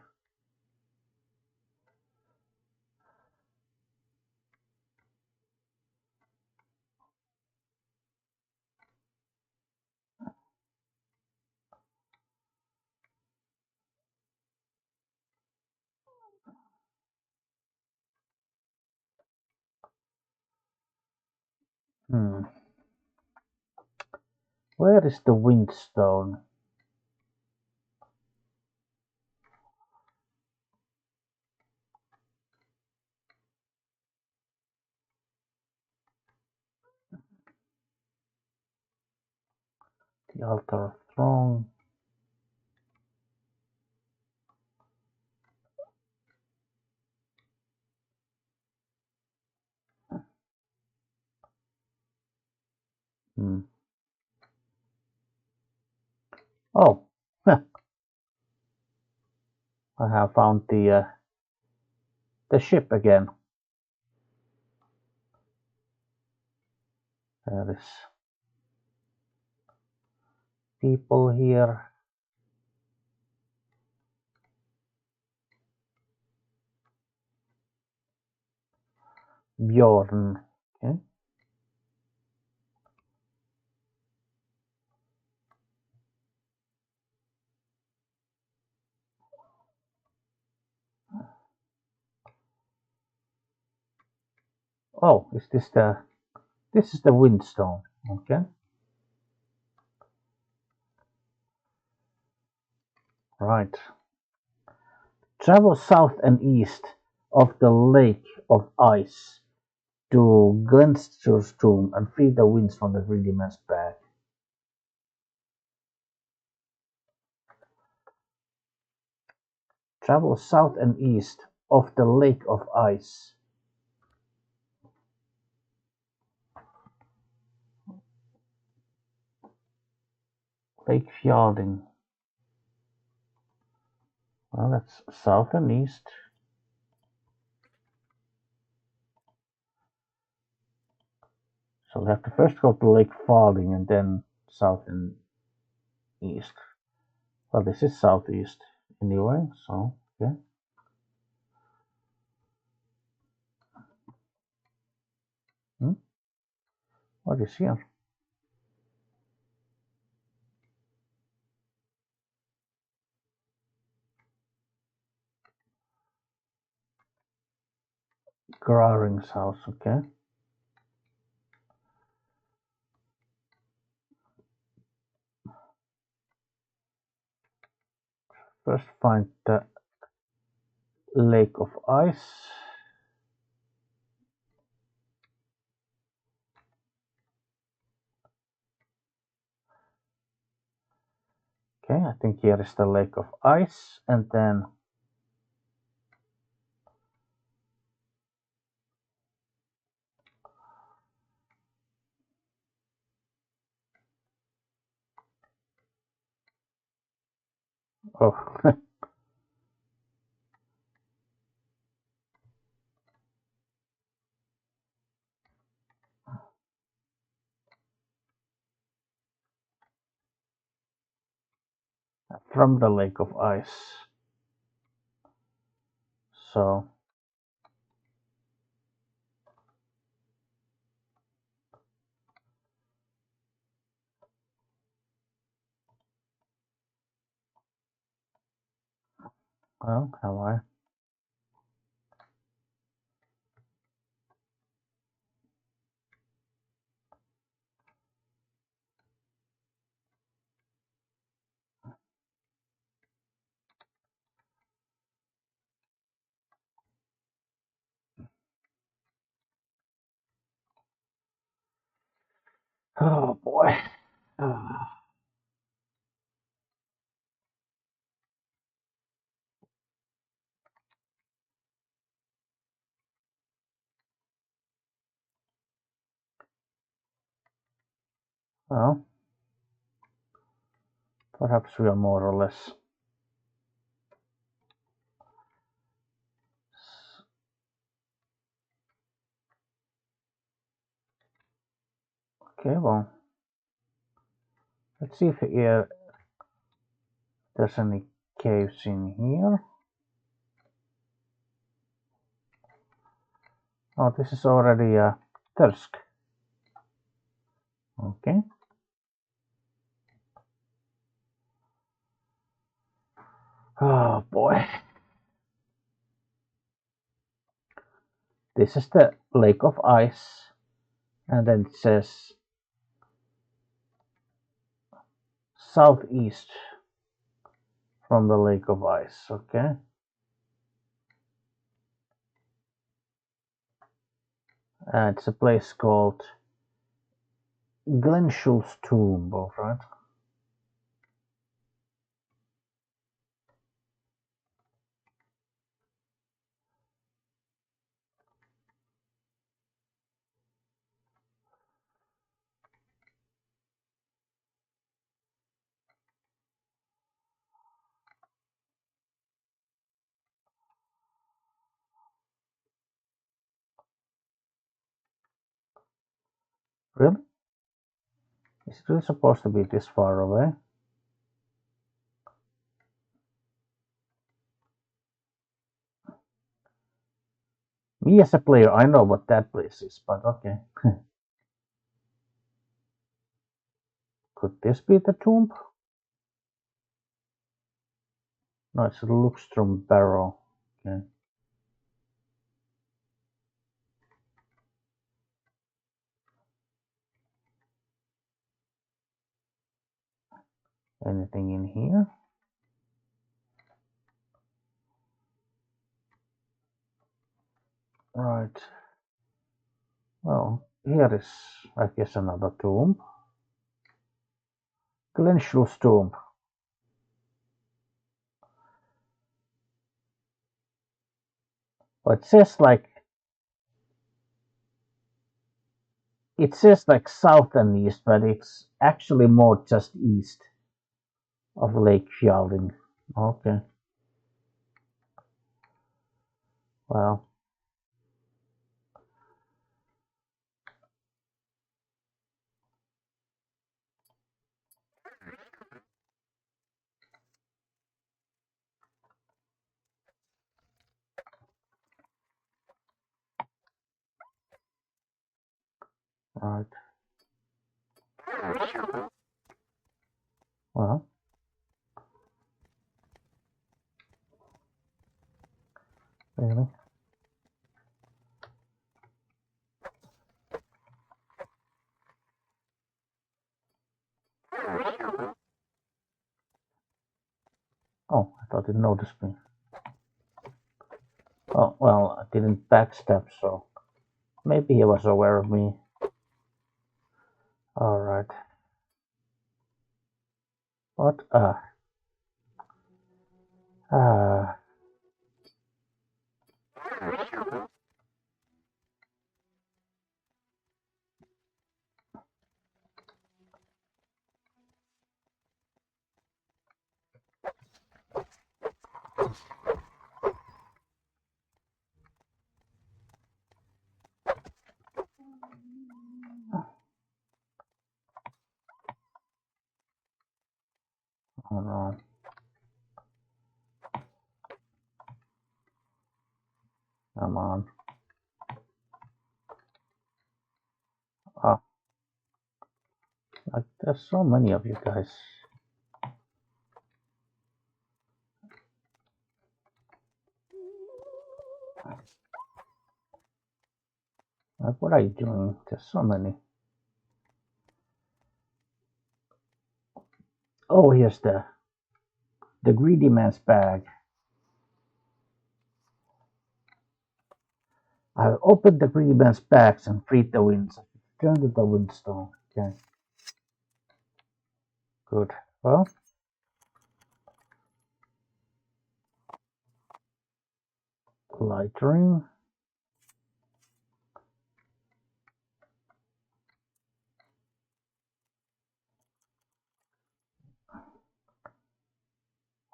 Hmm. Where is the windstone? The altar of throne. Hmm. Oh, I have found the ship again. There is people here. Bjorn. Okay. Oh, is this the... This is the windstone, okay. Right. Travel south and east of the Lake of Ice to Glenster's tomb and feel the winds from the 3D man's back. Travel south and east of the Lake of Ice. Lake Fjording. Well, that's south and east. So we have to first go to Lake Fjording and then south and east. Well, this is southeast anyway, so yeah. What is here? Graring's house, okay. First find the Lake of Ice. Okay, I think here is the Lake of Ice, and then oh, from the Lake of Ice. So well, have I? Oh boy. Well, perhaps we are more or less. Okay, well, let's see if here there's any caves in here. Oh, this is already a Thirsk. Okay. Oh boy. This is the Lake of Ice, and then it says southeast from the Lake of Ice, okay? It's a place called Glenshul's Tomb, alright? Really? Is it really supposed to be this far away? Me as a player, I know what that place is, but okay. Could this be the tomb? No, it's a Luckstrom barrow. Okay. Anything in here? Right. Well, here is, I guess, another tomb. Glenschlu's tomb. But it says like south and east, but it's actually more just east of Lake Fjording. Okay. Well. Right. Well. Really? Oh, I thought it noticed me. Oh, well, I didn't backstab, so maybe he was aware of me. Alright. What? Ah. Oh no. Come on. Ah. Like, there's so many of you guys. Like, what are you doing? There's so many. Oh, here's the greedy man's bag. I opened the greedy man's bags and freed the winds. Turn to the windstone. Okay. Good. Well. Lightering.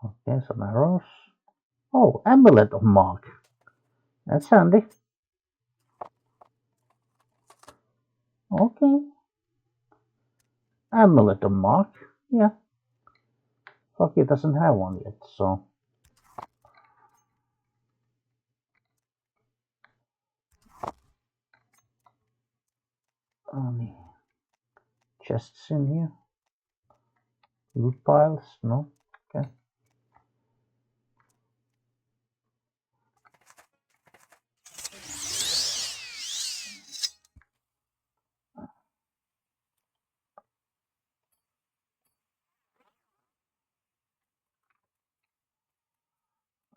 Okay, some arrows. Oh, amulet of mark. That's handy. Okay. Amulet of mark. Yeah. Hockey doesn't have one yet, so. Any chests in here? Loot piles? No. Okay.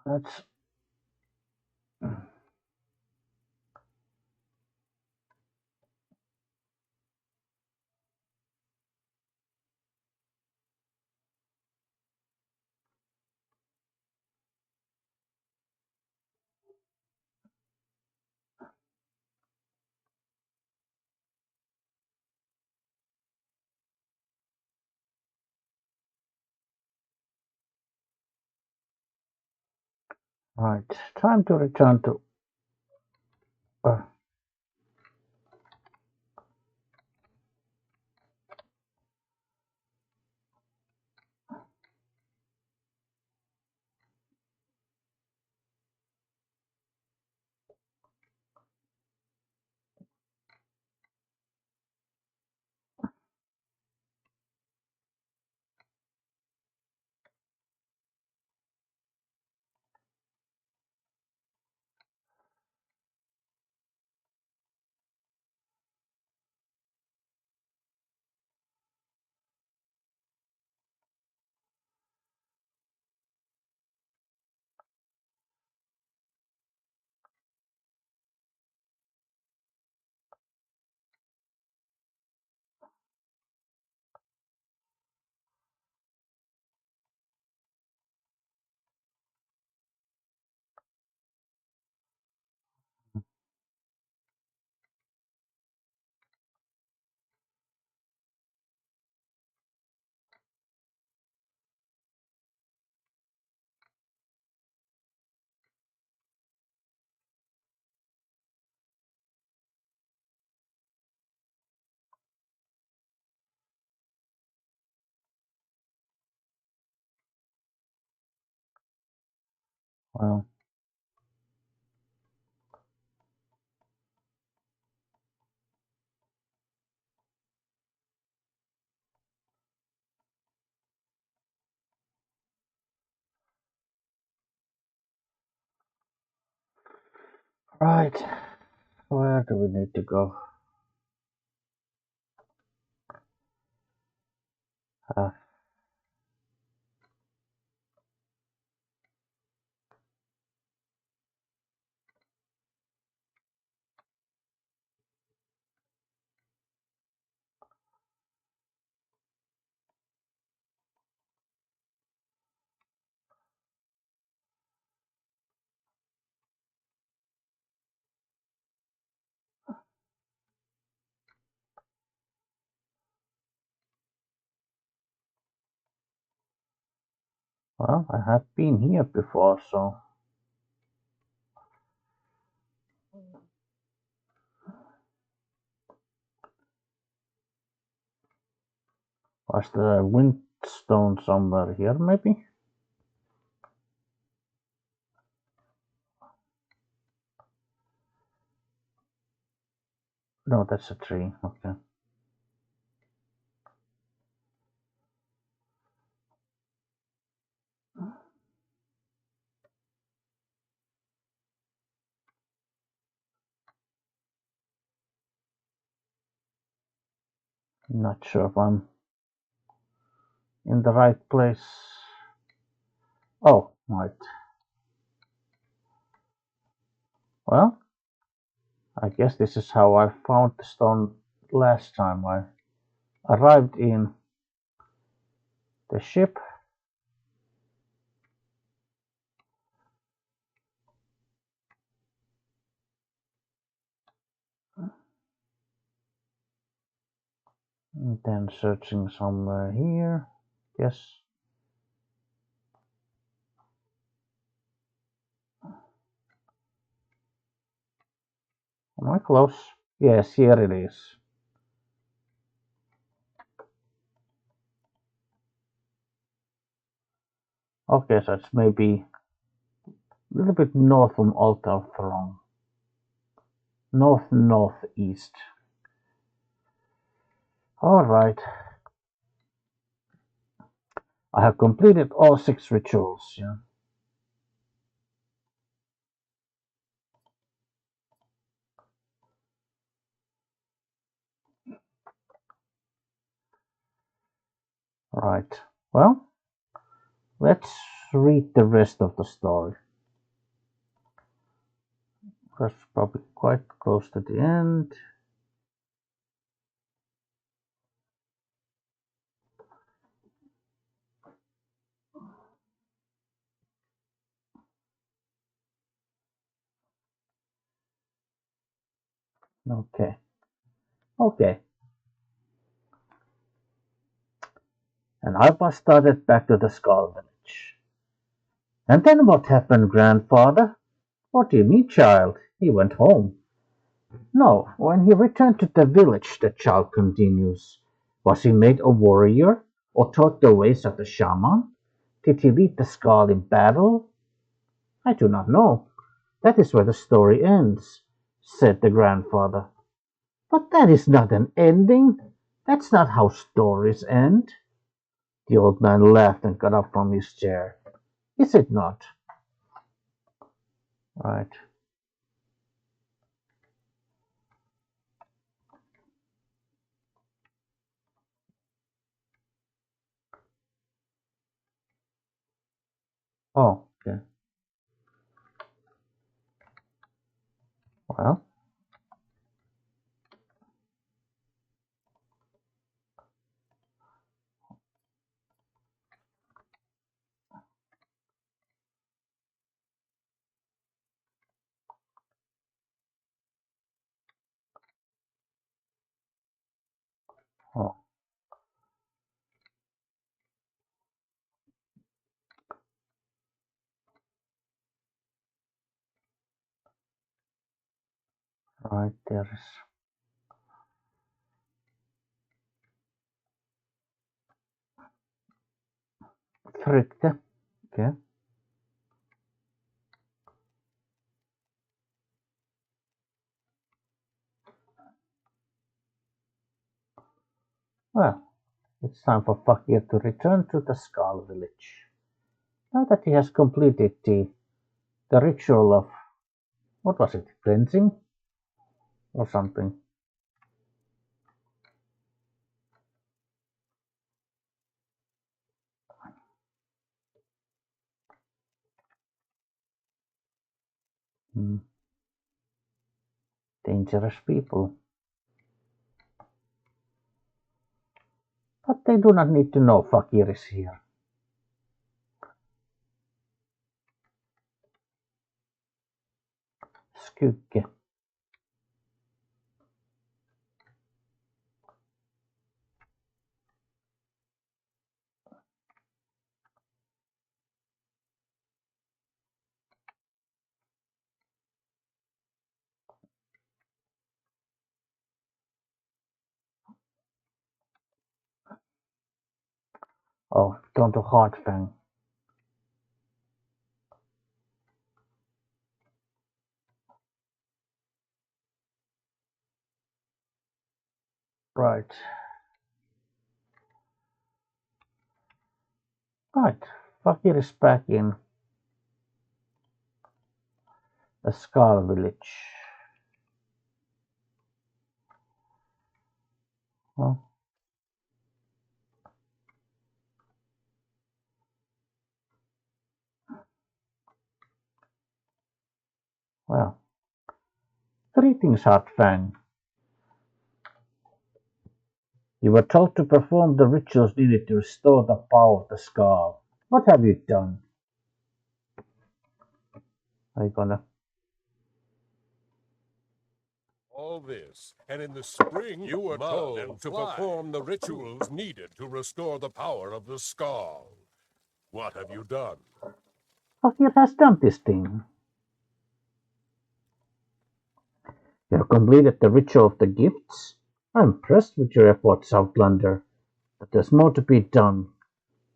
That's right. Time to return to. Uh, Well, right. Where do we need to go? Uh, well, I have been here before, so was the windstone somewhere here, maybe? No, that's a tree. Okay. Not sure if I'm in the right place. Oh, right. Well, I guess this is how I found the stone last time. I arrived in the ship. And then searching somewhere here. Yes. Am I close? Yes, here it is. Okay, so it's maybe a little bit north from Altar Throne. Northeast. Alright. I have completed all 6 rituals, yeah. Right. Well, let's read the rest of the story. That's probably quite close to the end. Okay. Okay. And Alpha started back to the Skaal village. And then what happened, grandfather? What do you mean, child? He went home. No, when he returned to the village, the child continues. Was he made a warrior or taught the ways of the shaman? Did he lead the Skaal in battle? I do not know. That is where the story ends, said the grandfather. But that is not an ending. That's not how stories end. The old man laughed and got up from his chair. Is it not? Right. Oh, okay. Well, oh, right. There's Frikte. Okay. Well, it's time for Fakir to return to the Skaal village. Now that he has completed the ritual of, what was it, cleansing or something. Hmm. Dangerous people. But they do not need to know Fakir is here. Skugge. Oh, gone to Hardfang. Right. Right. Fakir is back in the Skaal village. Well, well. Greetings, Hardfang. You were told to perform the rituals needed to restore the power of the Skaal. What have you done? Are you gonna? All this, and in the spring you were told to perform the rituals needed to restore the power of the Skaal. What have you done? Fakir has done this thing. You have completed the ritual of the gifts. I'm impressed with your efforts, Outlander, but there's more to be done.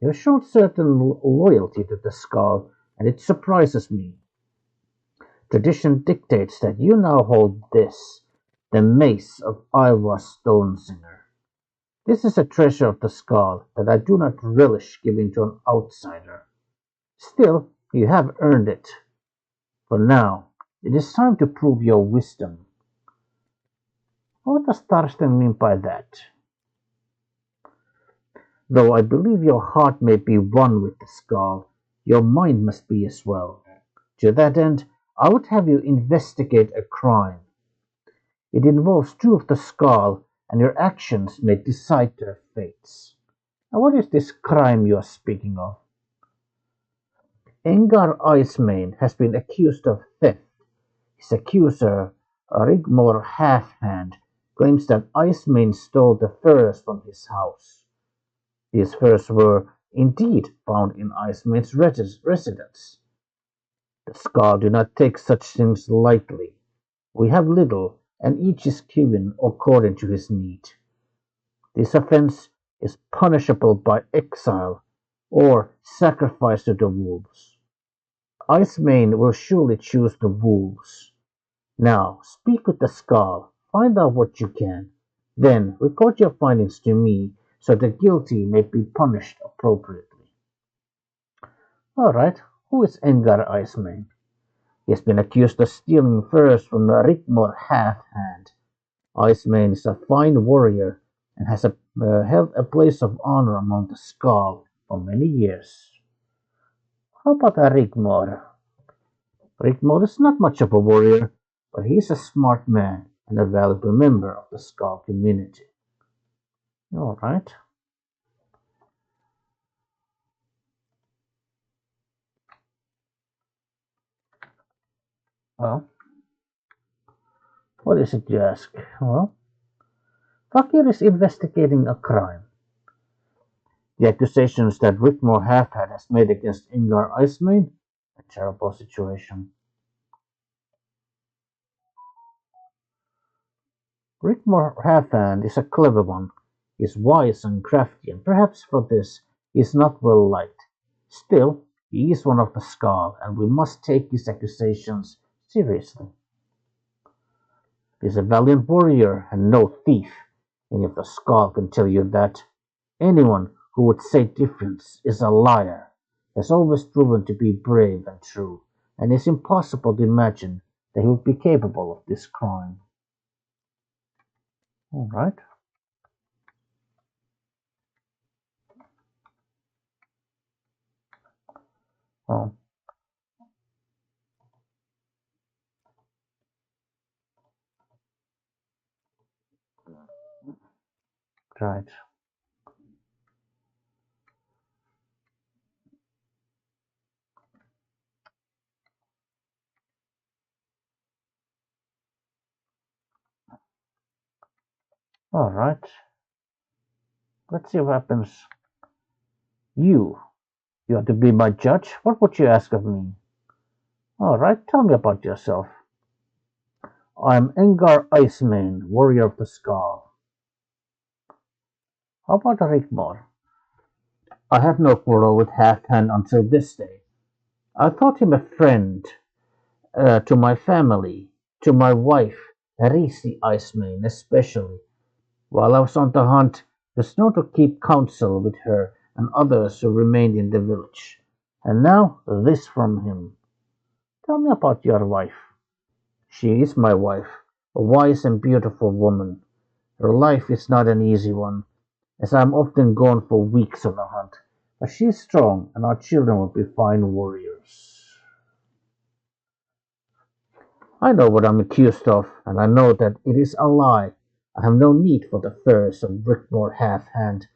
You have shown certain loyalty to the Skaal, and it surprises me. Tradition dictates that you now hold this, the Mace of Iowa Stonesinger. This is a treasure of the Skaal that I do not relish giving to an outsider. Still, you have earned it. For now, it is time to prove your wisdom. What does Thorsten mean by that? Though I believe your heart may be one with the Skaal, your mind must be as well. To that end, I would have you investigate a crime. It involves two of the Skaal, and your actions may decide their fates. Now, what is this crime you are speaking of? Engar Icemane has been accused of theft. His accuser, Rigmor Halfhand, claims that Icemane stole the furs from his house. These furs were indeed found in Icemane's residence. The Skaal do not take such things lightly. We have little, and each is given according to his need. This offense is punishable by exile or sacrifice to the wolves. Icemane will surely choose the wolves. Now, speak with the Skaal, find out what you can. Then, report your findings to me so the guilty may be punished appropriately. Alright, who is Engar Icemane? He has been accused of stealing furs from Rigmor Halfhand. Icemane is a fine warrior and has held a place of honor among the Skaal for many years. How about Rigmor? Rigmor is not much of a warrior, but he is a smart man and a valuable member of the Skaal community. Alright. Well, what is it you ask? Well, Fakir is investigating a crime. The accusations that Rigmor Halfhand has made against Ingar Icemane, a terrible situation. Rigmor Halfhand is a clever one. He is wise and crafty, and perhaps for this he is not well liked. Still, he is one of the Skaal, and we must take his accusations seriously. He is a valiant warrior and no thief. And if the Skaal can tell you that, anyone who would say different is a liar. Has always proven to be brave and true, and it's impossible to imagine that he would be capable of this crime. All right. Oh, right. All right. Let's see what happens. You. You are to be my judge. What would you ask of me? All right. Tell me about yourself. I'm Engar Iceman, warrior of the Skaal. How about Rigmor? I had no quarrel with Half Hand until this day. I thought him a friend to my family, to my wife, Risi Iceman especially. While I was on the hunt, the snow to keep counsel with her and others who remained in the village. And now this from him. Tell me about your wife. She is my wife, a wise and beautiful woman. Her life is not an easy one, as I am often gone for weeks on a hunt. But she is strong, and our children will be fine warriors. I know what I'm accused of, and I know that it is a lie. I have no need for the furs of Brickmore Half-Hand.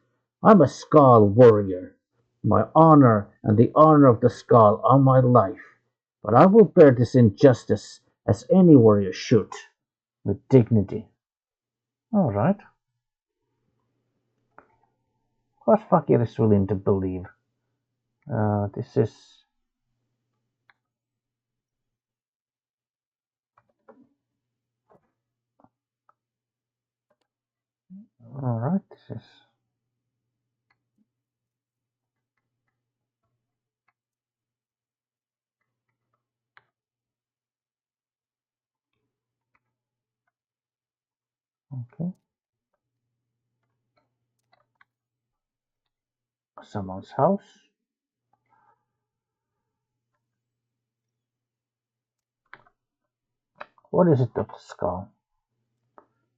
I'm a Skaal warrior. My honor and the honor of the Skaal are my life. But I will bear this injustice as any warrior should, with dignity. All right. What Fakir is willing to believe. This is all right. This is okay. Someone's house. What is it of the skull?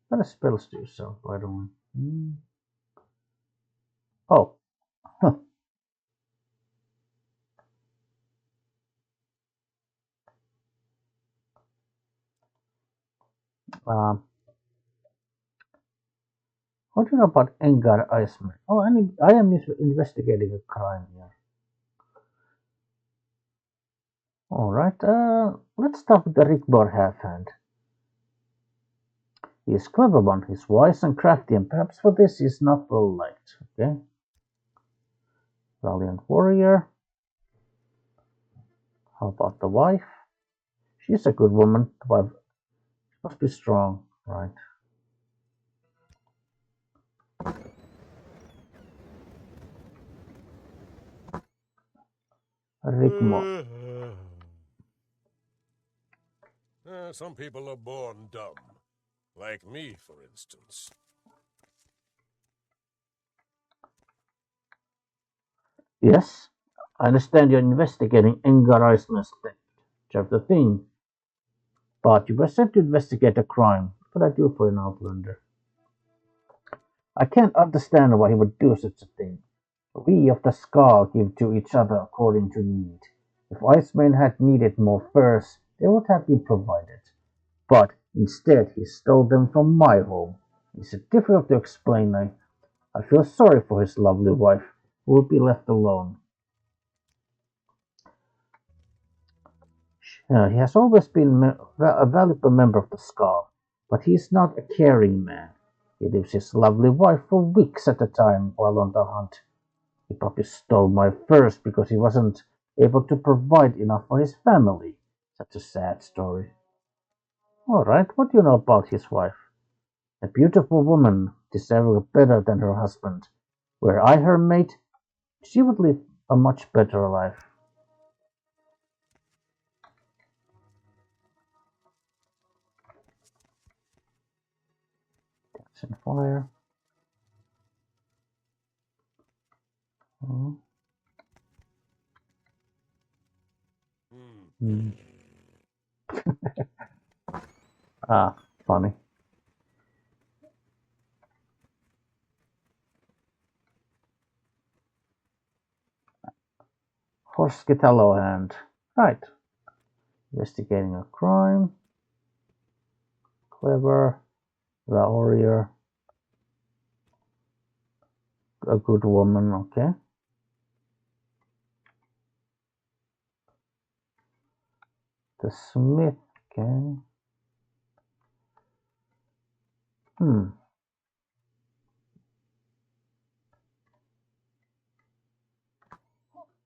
What spells do you sell, by the way? Oh, huh. Um, what do you know about Engar Iceman? Oh, I am investigating a crime here. All right. Let's start with the Rickbar Half-Hand. He is clever one. He's wise and crafty, and perhaps for this he is not well liked. Okay. Valiant warrior. How about the wife? She's a good woman, but must be strong, right? Rigmor. Some people are born dumb. Like me, for instance. Yes, I understand you're investigating Engar Iceman's theft. Just the thing. But you were sent to investigate a crime. What could I do for an outlander? I can't understand why he would do such a thing. We of the Skaal give to each other according to need. If Iceman had needed more furs, they would have been provided. But instead he stole them from my home. It's difficult to explain. I feel sorry for his lovely wife, who will be left alone. He has always been a valuable member of the Skaal, but he is not a caring man. He leaves his lovely wife for weeks at a time while on the hunt. He probably stole my furs because he wasn't able to provide enough for his family. Such a sad story. All right, what do you know about his wife? A beautiful woman, deserving better than her husband. Were I her mate, she would live a much better life. That's in fire. Oh. Ah, funny. Hospitalo hand. Right. Investigating a crime. Clever. The warrior. A good woman, okay. The smith, okay.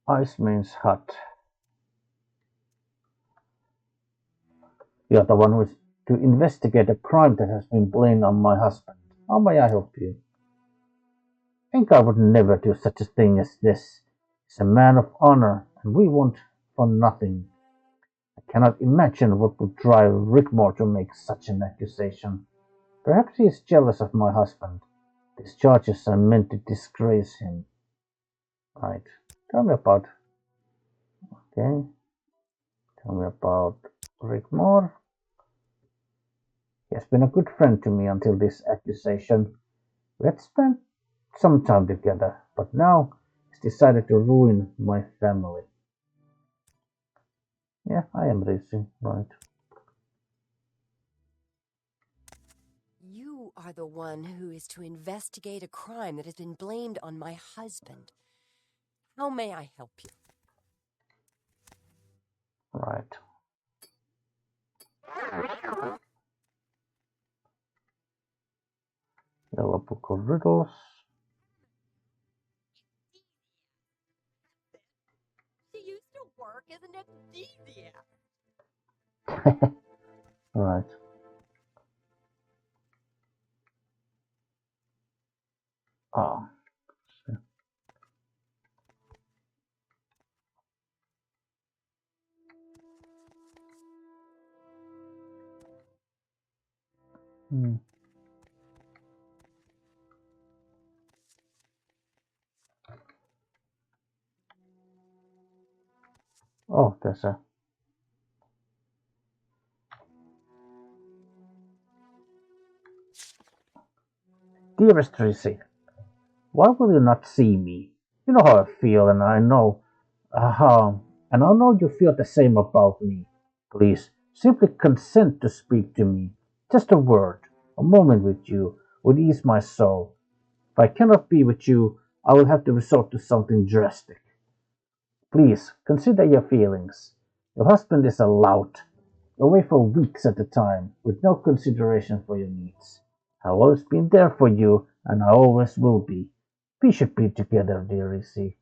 Ice means hot. You're the one who is to investigate a crime that has been blamed on my husband. How may I help you? Engar would never do such a thing as this. He's a man of honor, and we want for nothing. I cannot imagine what would drive Rickmore to make such an accusation. Perhaps he is jealous of my husband. These charges are meant to disgrace him. Right. Tell me about. Okay. Tell me about Rickmore. He has been a good friend to me until this accusation. We had spent some time together, but now he's decided to ruin my family. Yeah, I am racing, right. You are the one who is to investigate a crime that has been blamed on my husband. How may I help you? Right. Yellow book of riddles. She used to work as an anesthesia. Right. Oh. Hmm. Oh, there's a. Dearest Tracy, why will you not see me? You know how I feel, and I know and I know you feel the same about me. Please, simply consent to speak to me. Just a word, a moment with you would ease my soul. If I cannot be with you, I will have to resort to something drastic. Please, consider your feelings. Your husband is a lout, away for weeks at a time, with no consideration for your needs. I've always been there for you, and I always will be. We should be together, dear Izzy.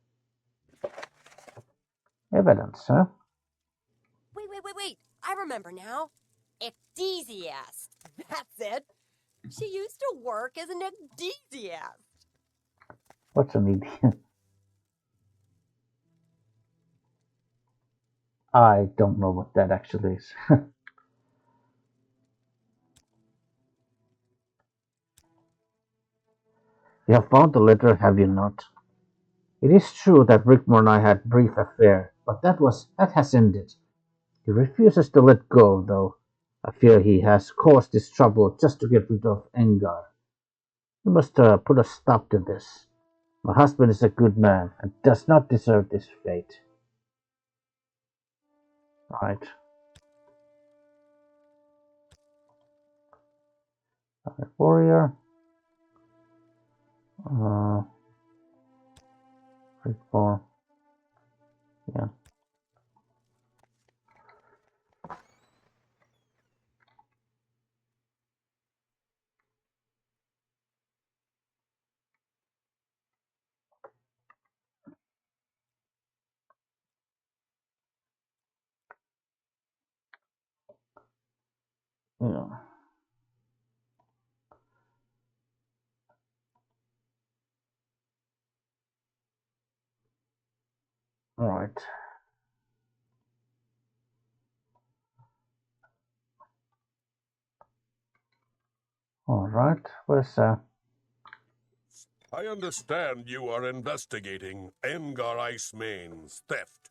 Evidence, huh? Wait. I remember now. Ecdesiast. That's it. She used to work as an ecdesiast. What's an idiot? I don't know what that actually is. You have found the letter, have you not? It is true that Rickmore and I had a brief affair, but that has ended. He refuses to let go, though. I fear he has caused this trouble just to get rid of Engar. You must put a stop to this. My husband is a good man and does not deserve this fate. Right. Warrior. Uh, Rickmore. Yeah. Yeah. Right. All right. Where's I understand you are investigating Engar Icemane's theft.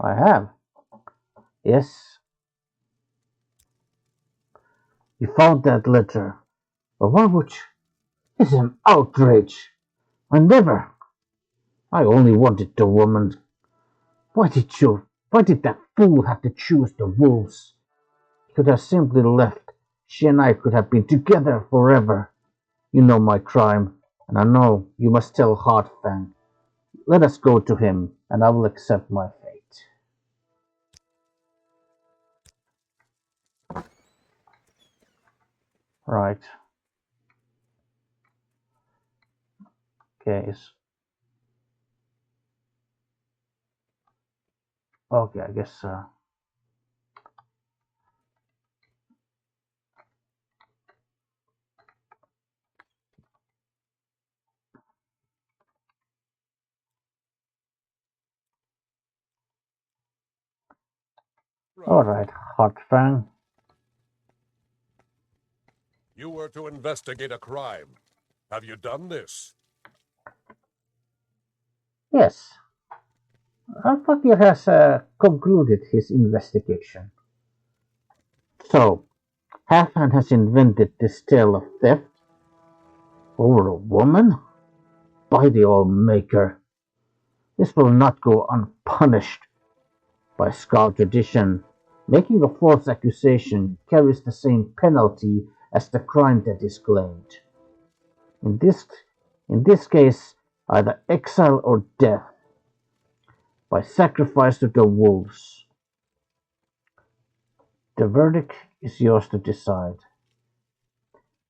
I have. Yes, you found that letter. But why would you? This is an outrage. I never. I only wanted the woman. Why did you? Why did that fool have to choose the wolves? He could have simply left. She and I could have been together forever. You know my crime, and I know you must tell Heartfang. Let us go to him, and I will accept my fate. Right. Okay. Okay, I guess. All Right. right, Heartfang. You were to investigate a crime. Have you done this? Yes, Fakir has concluded his investigation. So, Halfhand has invented this tale of theft over a woman? By the All-Maker, this will not go unpunished. By Skaal tradition, making a false accusation carries the same penalty as the crime that is claimed. In this, in this case, either exile or death by sacrifice to the wolves. The verdict is yours to decide.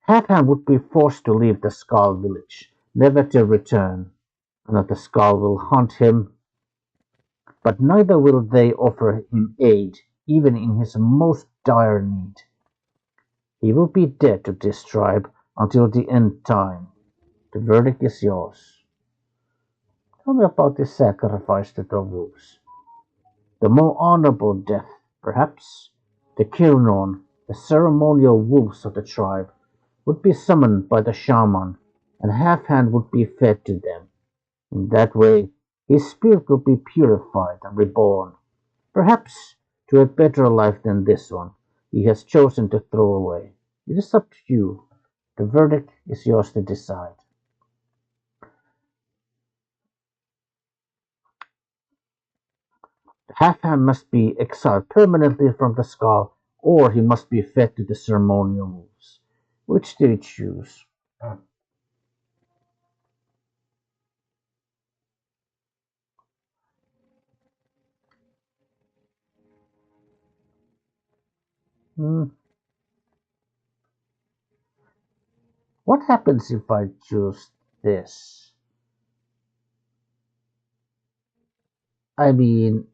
Halfhand would be forced to leave the Skaal village, never to return, and that the Skaal will hunt him, but neither will they offer him aid, even in his most dire need. He will be dead to this tribe until the end time. The verdict is yours. Tell me about this sacrifice to the wolves. The more honorable death, perhaps, the Kirnon, the ceremonial wolves of the tribe, would be summoned by the shaman, and Half-Hand would be fed to them. In that way, his spirit will be purified and reborn, perhaps to a better life than this one he has chosen to throw away. It is up to you. The verdict is yours to decide. Halfhand must be exiled permanently from the Skaal, or he must be fed to the ceremonial wolves. Which do you choose? Hmm. What happens if I choose this? I mean,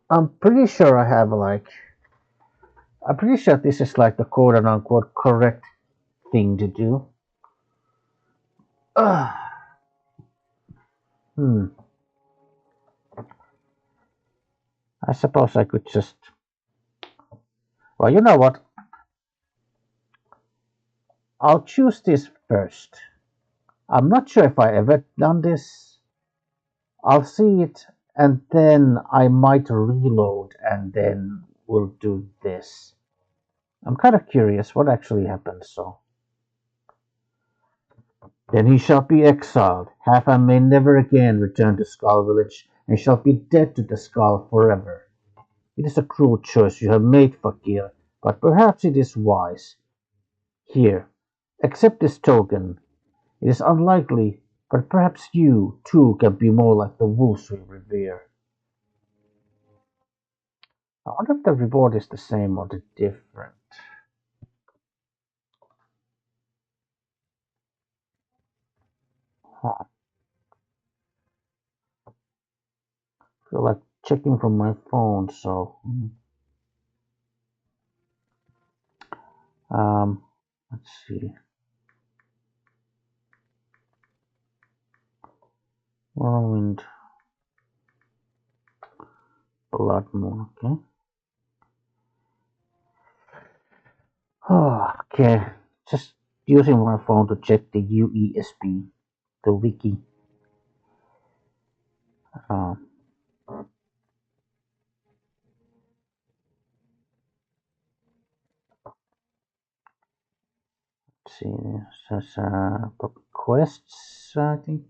I'm pretty sure I have I'm pretty sure this is like the quote unquote correct thing to do. Ugh. Hmm. I suppose I could just. Well, you know what? I'll choose this first. I'm not sure if I ever done this. I'll see it and then I might reload and then we'll do this. I'm kind of curious what actually happens, so. Then he shall be exiled. Halfhand may never again return to Skaal village and shall be dead to the Skaal forever. It is a cruel choice you have made, Fakir, but perhaps it is wise. Here, accept this token. It is unlikely, but perhaps you, too, can be more like the wolves we revere. I wonder if the reward is the same or the different. Huh. I feel like checking from my phone, so. Um, let's see. Whirlwind Blood Moon, okay. Oh, okay. Just using my phone to check the UESP, the wiki. Let's see, there's quests, I think.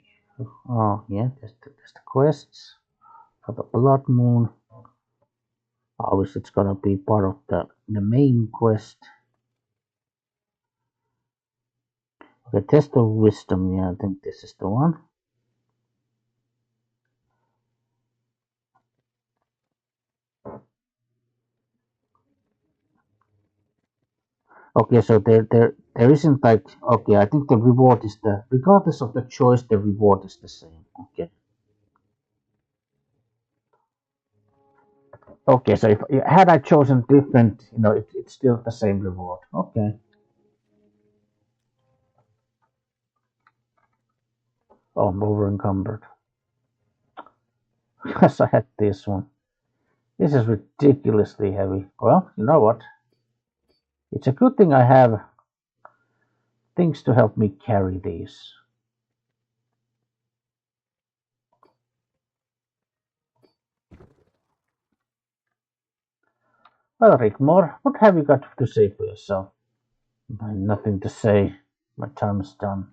Oh, yeah, there's the quests for the Blood Moon. Obviously, it's gonna be part of the main quest. Okay, test of wisdom. Yeah, I think this is the one. Okay, so there isn't like, okay, I think the reward is regardless of the choice, the reward is the same. Okay. Okay, so if had I chosen different, it's still the same reward. Okay. Oh, I'm over encumbered. Yes, I had this one. This is ridiculously heavy. Well, you know what? It's a good thing I have things to help me carry these. Well, Rickmore, what have you got to say for yourself? Nothing to say. My time is done.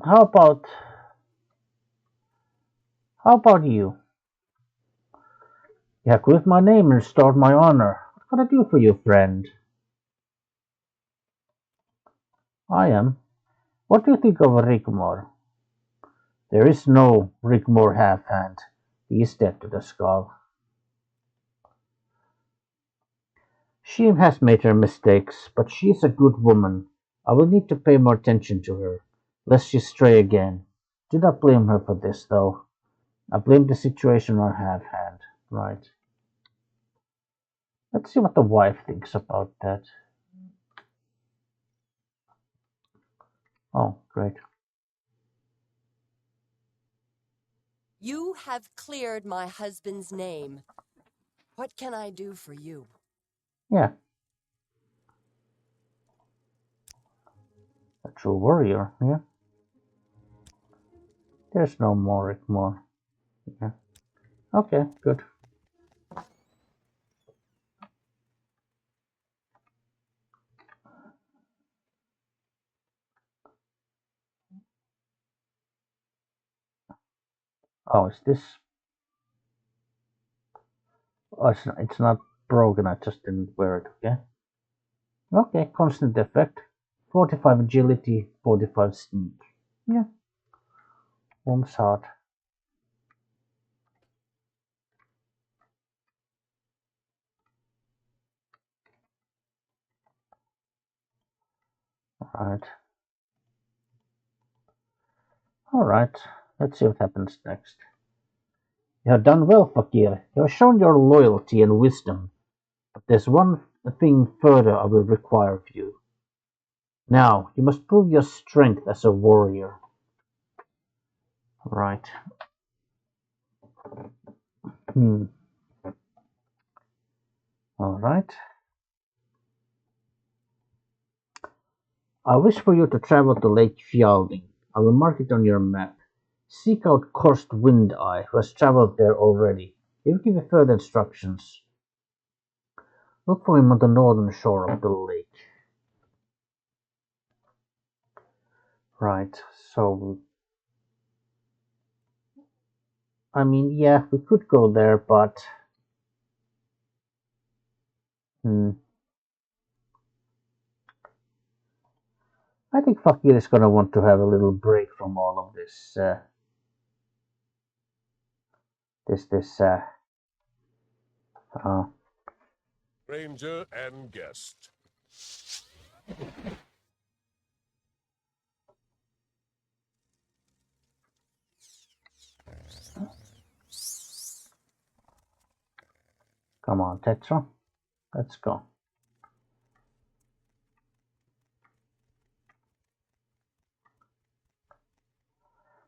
How about you? You have quit my name and restored my honor. What can I do for you, friend? I am. What do you think of Rickmore? There is no Rickmore half-hand. He is dead to the Skaal. She has made her mistakes, but she is a good woman. I will need to pay more attention to her, lest she stray again. Do not blame her for this, though. I blame the situation on half-hand. Right. Let's see what the wife thinks about that. Oh, great. You have cleared my husband's name. What can I do for you? Yeah. A true warrior, yeah. There's no more Rickmore. Yeah. Okay, good. Oh, is this? Oh, it's not broken. I just didn't wear it. Okay. Okay, constant effect. 45 agility, 45 sneak. Yeah. Warms heart. Alright. Alright. Let's see what happens next. You have done well, Fakir. You have shown your loyalty and wisdom. But there's one thing further I will require of you. Now, you must prove your strength as a warrior. Right. Alright. I wish for you to travel to Lake Fjalding. I will mark it on your map. Seek out Korst Windeye, who has traveled there already. He will give you further instructions. Look for him on the northern shore of the lake. Right, so... I mean, yeah, we could go there, but... I think Fakir is gonna want to have a little break from all of this, Stranger and guest. Come on, Tetra. Let's go.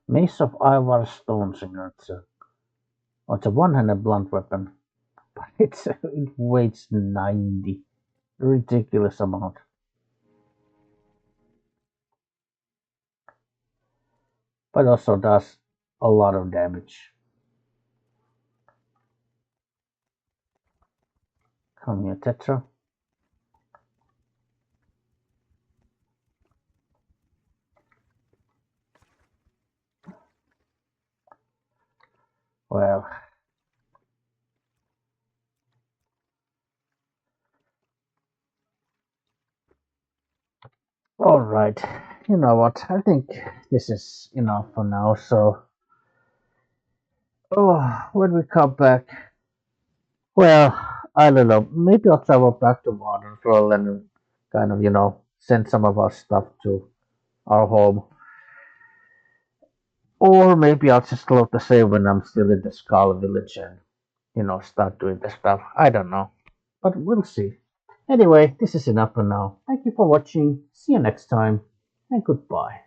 Mace of Ivar Stonesinger. It's a one-handed blunt weapon. but it weighs 90. Ridiculous amount. But also does a lot of damage. Come here, Tetra. Well, all right. You know what? I think this is enough for now. So, when we come back, well, I don't know. Maybe I'll travel back to Waterfall and kind of, send some of our stuff to our home. Or maybe I'll just load the save when I'm still in the Skaal village and, start doing the stuff. I don't know. But we'll see. Anyway, this is enough for now. Thank you for watching. See you next time. And goodbye.